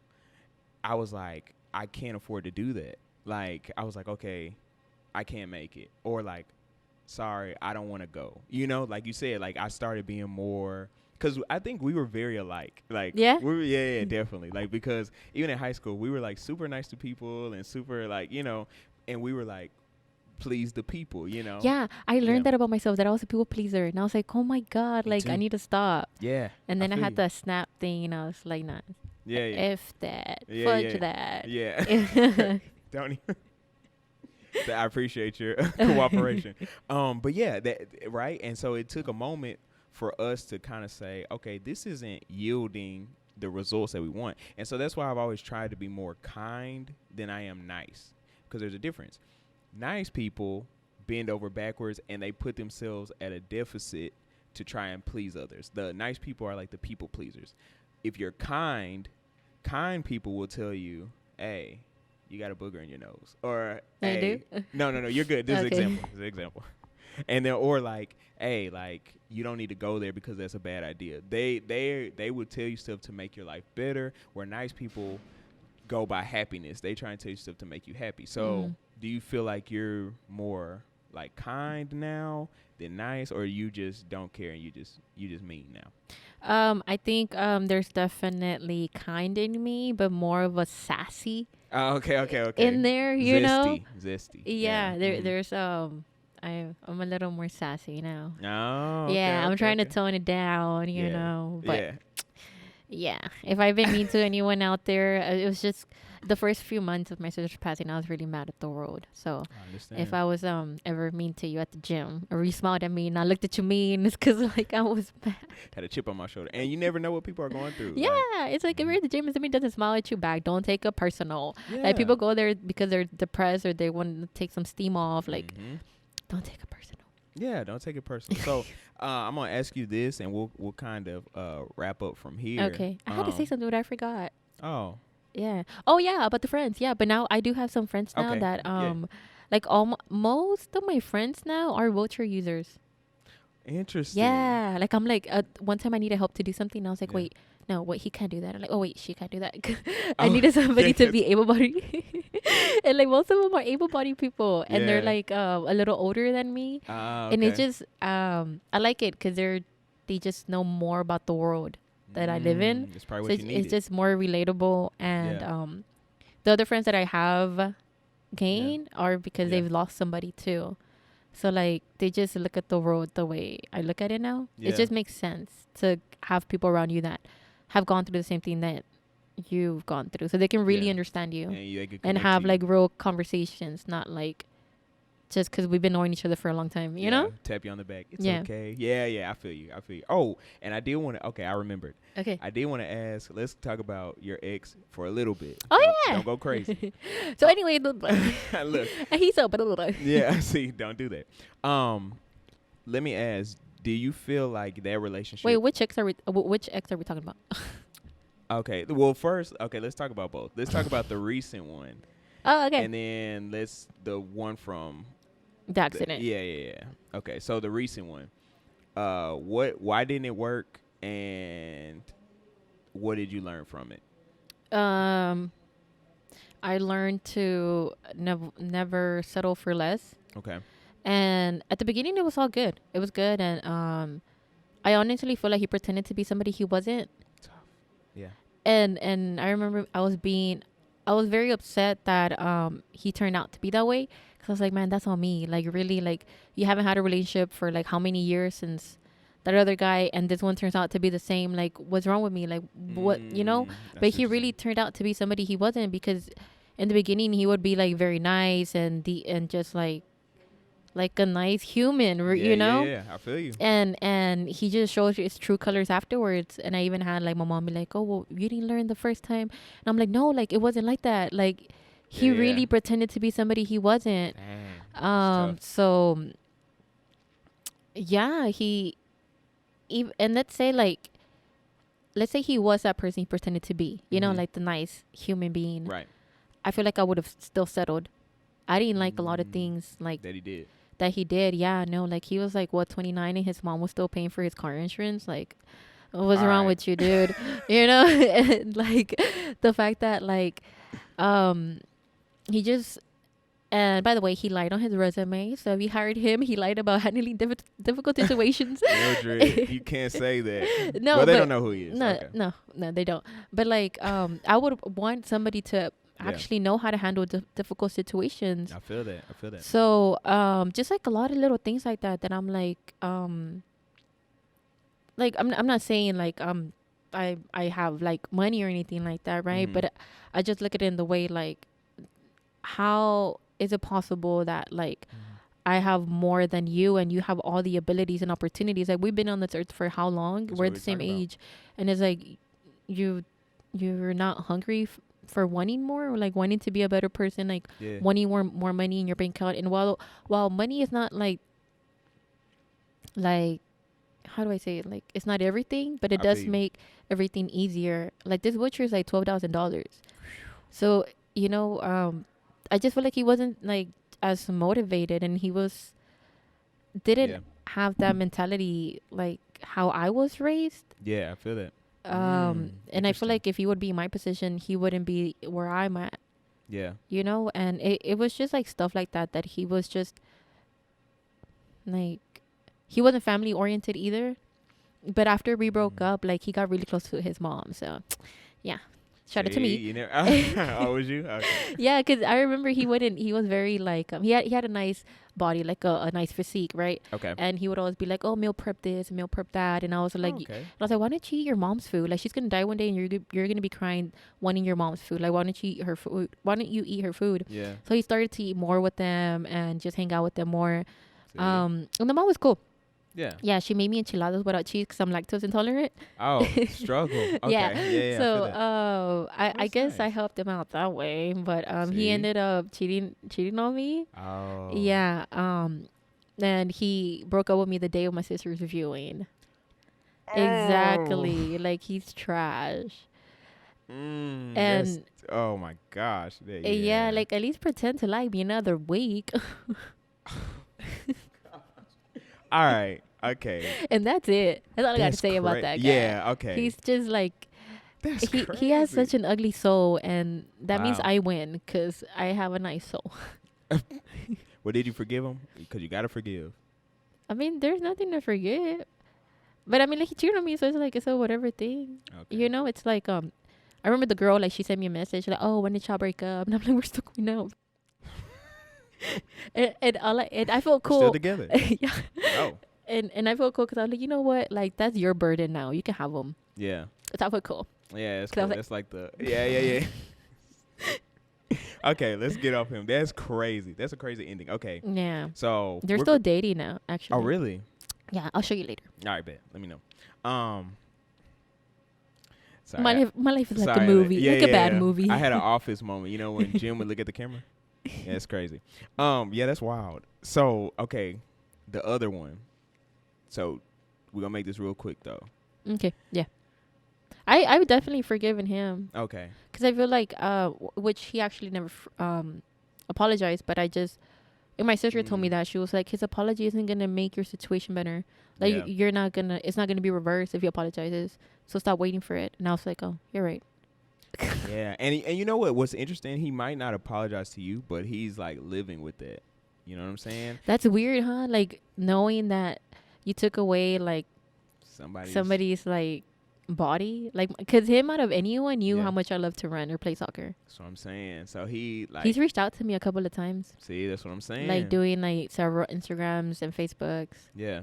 I was like, I can't afford to do that. Like, I was like, okay, I can't make it, or like, sorry, I don't want to go, you know, like you said. Like, I started being more, because I think we were very alike. Like, definitely. Like, because even in high school, we were like super nice to people and super, like, you know, and we were like, please the people, you know. Yeah, I learned that about myself, that I was a people pleaser, and I was like, oh my god, like, I need to stop. Yeah. And then I had the snap thing, and I was like, nah. F that. Fudge that. Yeah. Don't even. I appreciate your cooperation. But yeah, that right. And so it took a moment for us to kind of say, okay, this isn't yielding the results that we want. And so that's why I've always tried to be more kind than I am nice, because there's a difference. Nice people bend over backwards and they put themselves at a deficit to try and please others. The nice people are like the people pleasers. If you're kind people will tell you, hey, you got a booger in your nose. Or, hey, no, you're good. This is an example. And then, or like, hey, like, you don't need to go there because that's a bad idea. They would tell you stuff to make your life better, where nice people go by happiness. They try and tell you stuff to make you happy. So do you feel like you're more like kind now than nice, or you just don't care and you just mean now? I think there's definitely kind in me, but more of a sassy okay in there, you know. Zesty. Yeah, there's I'm a little more sassy now. Oh, yeah, I'm trying to tone it down, you know. But yeah, if I've been mean to anyone out there, it was just the first few months of my sister's passing. I was really mad at the world. So if I was ever mean to you at the gym, or you smiled at me and I looked at you mean, it's because like I was mad. Had a chip on my shoulder, and you never know what people are going through. Yeah, like, it's like if you're at the gym and somebody doesn't smile at you back, don't take it personal. Like, people go there because they're depressed or they want to take some steam off. Like, don't take it personal. Yeah, don't take it personal. So I'm gonna ask you this, and we'll kind of wrap up from here. Okay, I had to say something, but I forgot. Oh. Yeah. Oh yeah, about the friends. Yeah, but now I do have some friends now that like most of my friends now are wheelchair users. Interesting. Yeah, like I'm like one time I needed help to do something, and I was like, wait, he can't do that. I'm like, oh wait, she can't do that. I needed somebody to be able-bodied, and like most of them are able-bodied people, and they're like a little older than me, and it's just I like it because they just know more about the world that I live in. That's probably what you needed. It's just more relatable, and the other friends that I have gained are because they've lost somebody too. So like they just look at the world the way I look at it now. It just makes sense to have people around you that have gone through the same thing that you've gone through, so they can really understand you and have like real conversations, not like just because we've been knowing each other for a long time, you know? Tap you on the back. It's okay. Yeah, I feel you. Oh, and I did want to, I remembered. Okay. I did want to ask, let's talk about your ex for a little bit. Oh, Don't go crazy. So anyway, look. He's so, but yeah, see, don't do that. Let me ask, do you feel like that relationship? Wait, which ex are we talking about? Okay. Well, first, let's talk about both. Let's talk about the recent one. Oh, okay. And then the one from the accident. Yeah. Okay, so the recent one. Why didn't it work, and what did you learn from it? I learned to never settle for less. Okay. And at the beginning, it was all good. It was good, and I honestly feel like he pretended to be somebody he wasn't. Tough. Yeah. And I remember I was very upset that he turned out to be that way, because I was like, man, that's on me. Like, really, like, you haven't had a relationship for like how many years since that other guy, and this one turns out to be the same. Like, what's wrong with me? Like, what, you know? But he really turned out to be somebody he wasn't, because in the beginning he would be like very nice and just like a nice human, you know? Yeah, I feel you. And he just shows his true colors afterwards. And I even had like my mom be like, oh, well, you didn't learn the first time. And I'm like, no, like, it wasn't like that. Like, he really pretended to be somebody he wasn't. Dang, so yeah, and let's say he was that person he pretended to be, you know, like the nice human being. Right. I feel like I would have still settled. I didn't like a lot of things like that he did. Yeah, no, like, he was like, what, 29, and his mom was still paying for his car insurance. Like, what's wrong with you, dude? You know? And like, the fact that like, he just, and by the way, he lied on his resume. So if you hired him, he lied about handling difficult situations. Mildred, you can't say that. No, well, they don't know who he is. No, they don't. But like, I would want somebody to actually know how to handle difficult situations. I feel that. So, just like a lot of little things like that I'm like, I'm not saying like, I have like money or anything like that, right? But I just look at it in the way like, how is it possible that like I have more than you and you have all the abilities and opportunities? Like, we've been on this earth for how long? We're the same age. And it's like, you're not hungry for wanting more, or like wanting to be a better person, like wanting more money in your bank account. And while money is not like how do I say it? Like, it's not everything, but it does make everything easier. Like, this butcher is like $12,000. So, you know, I just feel like he wasn't like as motivated, and he didn't have that mentality like how I was raised. Yeah, I feel that. And I feel like if he would be in my position, he wouldn't be where I'm at. Yeah. You know, and it was just like stuff like that he was just like, he wasn't family oriented either. But after we broke up, like, he got really close to his mom. So, yeah. Shout out to me. You know, oh, was you? Okay. Yeah, because I remember he was very like, he had a nice body, like a nice physique, right? Okay. And he would always be like, oh, meal prep this, meal prep that. And I was like, why don't you eat your mom's food? Like, she's going to die one day and you're going to be crying wanting your mom's food. Like, why don't you eat her food? Why don't you eat her food? Yeah. So he started to eat more with them and just hang out with them more. And the mom was cool. Yeah. Yeah, she made me enchiladas without cheese because I'm lactose intolerant. Oh, struggle. Okay. Yeah. So I guess I helped him out that way, but he ended up cheating on me. Oh. Yeah. And he broke up with me the day of my sister's viewing. Oh. Exactly. Like, he's trash. And oh my gosh. Yeah, like, at least pretend to like me another week. All right. Okay. And that's it. That's all I got to say about that guy. Yeah. Okay. He's just like, he has such an ugly soul, and that means I win because I have a nice soul. Well, did you forgive him? Because you got to forgive. I mean, there's nothing to forget. But I mean, like, he cheated on me, so it's like, it's a whatever thing. Okay. You know, it's like, I remember the girl, like, she sent me a message, like, oh, when did y'all break up? And I'm like, we're still going out. and I felt cool. Still together. Yeah. Oh. And I felt cool because I was like, you know what? Like, that's your burden now. You can have them. Yeah. So I felt cool. Yeah, it's cool. That's like the yeah. Okay, let's get off him. That's crazy. That's a crazy ending. Okay. Yeah. So they're still dating now, actually. Oh, really? Yeah, I'll show you later. All right, bet. Let me know. Sorry. My life is like a movie, like a bad movie. I had an office moment, you know, when Jim would look at the camera. Yeah, it's crazy. Yeah, that's wild. So, okay, the other one. So, we're going to make this real quick, though. Okay, yeah. I would definitely forgiven him. Okay. Because I feel like, which he actually never apologized, but I just, and my sister told me that. She was like, his apology isn't going to make your situation better. Like, it's not going to be reversed if he apologizes. So stop waiting for it. And I was like, oh, you're right. Yeah. And you know what? What's interesting? He might not apologize to you, but he's like living with it. You know what I'm saying? That's weird, huh? Like, knowing that you took away like somebody's like body. Like, because him out of anyone knew how much I love to run or play soccer. That's what I'm saying. So he's reached out to me a couple of times. See, that's what I'm saying. Like doing like several Instagrams and Facebooks. Yeah.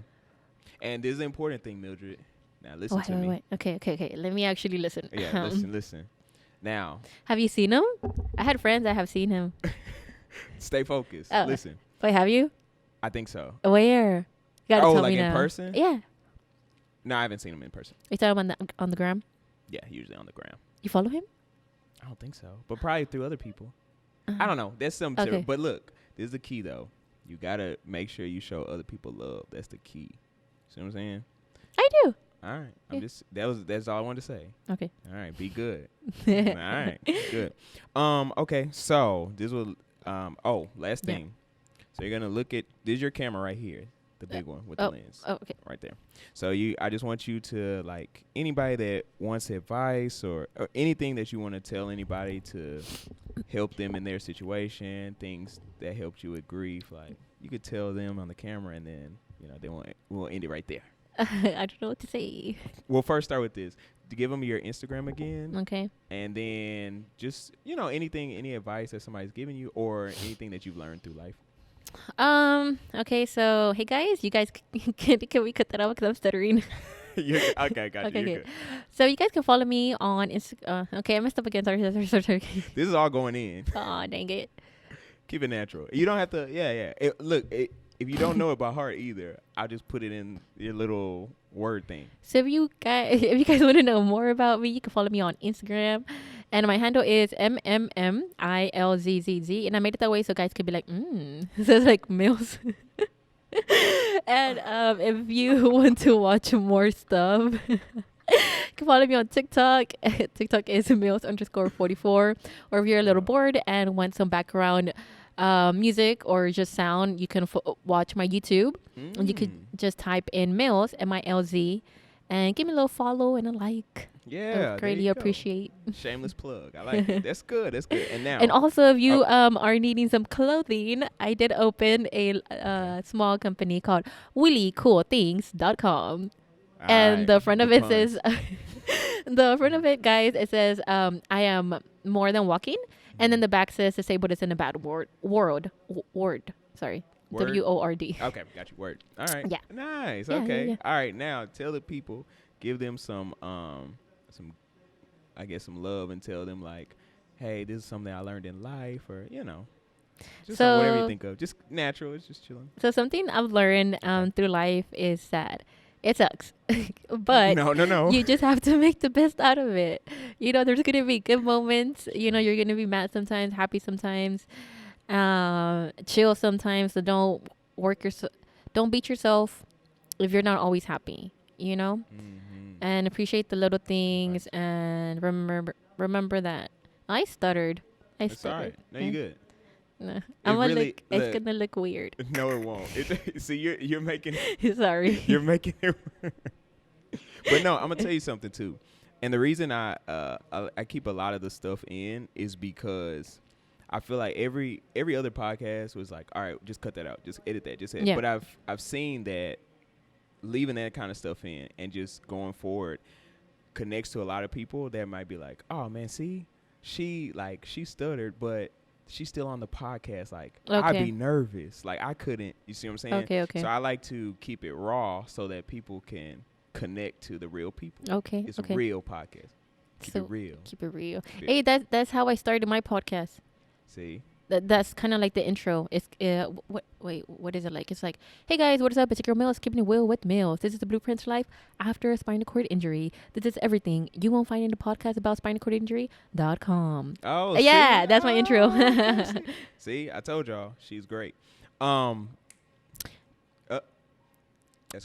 And this is an important thing, Mildred. Now listen to me. Wait. Okay. Let me actually listen. Yeah, listen. Now. Have you seen him? I had friends that have seen him. Stay focused. Listen. Wait, have you? I think so. Where? You gotta tell like me in now. person? Yeah. No, I haven't seen him in person. You saw him on the gram? Yeah, usually on the gram. You follow him? I don't think so, but probably through other people. I don't know. There's some. Okay. But look, this is the key though. You gotta make sure you show other people love. That's the key. See what I'm saying? I do. All right. That's all I wanted to say. Okay. All right. Be good. All right. Good. Okay. So this was. Last thing. So you're gonna look at. This is your camera right here. The big one with the lens. Oh, okay. Right there. So I just want you to, like, anybody that wants advice or anything that you want to tell anybody to help them in their situation, things that helped you with grief, like, you could tell them on the camera, and then, we'll end it right there. I don't know what to say. We'll first start with this. To give them your Instagram again. Okay. And then just, any advice that somebody's giving you or anything that you've learned through life. Okay, so hey guys, you guys can we cut that out because I'm stuttering? Okay, got you. Okay. So you guys can follow me on Instagram. Okay, I messed up again. Sorry. This is all going in. Oh, dang it. Keep it natural. You don't have to. Yeah. If you don't know it by heart either, I'll just put it in your little word thing. So if you guys want to know more about me, you can follow me on Instagram. And my handle is MMMILZZZ. And I made it that way so guys could be like, So it's like males. And if you want to watch more stuff, you can follow me on TikTok. TikTok is males_44. Or if you're a little bored and want some background music or just sound, you can watch my YouTube. And you could just type in males, MILZ, and give me a little follow and a like. Yeah, I greatly appreciate. Shameless plug. I like it. That's good. And now. And also, if you are needing some clothing, I did open a small company called WillyCoolThings.com. And the front of it says, guys, it says, I am more than walking. And then the back says, disabled is in a bad word. Sorry. Word? WORD. Okay, got you. Word. All right. Yeah. Nice. Yeah, okay. yeah. All right. Now tell the people, give them some love, and tell them, like, hey, this is something I learned in life, or just whatever you think of. Just natural. It's just chilling. So something I've learned through life is that it sucks, but no. You just have to make the best out of it. There's gonna be good moments. You're gonna be mad sometimes, happy sometimes, chill sometimes. So don't beat yourself if you're not always happy. And appreciate the little things, and remember that I stuttered. That's all right. No, you good. No, it's gonna look weird. No, it won't. See, you're making. Sorry. You're making it. But no, I'm gonna tell you something too, and the reason I keep a lot of the stuff in is because I feel like every other podcast was like, all right, just cut that out, just edit that, just edit. Yeah. But I've seen that leaving that kind of stuff in and just going forward connects to a lot of people that might be like, oh man, see, she stuttered, but she's still on the podcast. Like, okay. I'd be nervous. Like, I couldn't. You see what I'm saying? Okay. So I like to keep it raw so that people can connect to the real people. Okay. It's a real podcast. Keep it real. Hey, that's how I started my podcast. See? That's kind of like the intro. It's what is it like? It's like, hey guys, what is up? It's your girl Mills, keeping it real with Mills. This is the blueprint to life after a spinal cord injury. This is everything you won't find in the podcast about spinal cord injury.com. Oh, yeah, see? That's my intro. See, I told y'all she's great. That's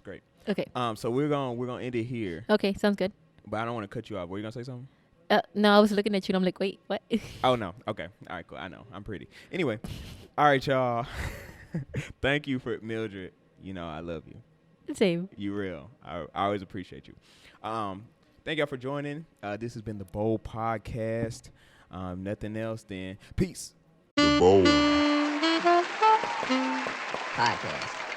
great. Okay. So we're gonna end it here. Okay, sounds good. But I don't want to cut you off. Were you gonna say something? No, I was looking at you and I'm like, wait, what? Oh, no. Okay. All right, cool. I know. I'm pretty. Anyway. All right, y'all. Thank you for Mildred. I love you. Same. You real. I always appreciate you. Thank y'all for joining. This has been the Bold Podcast. Nothing else then. Peace. The Bold Podcast.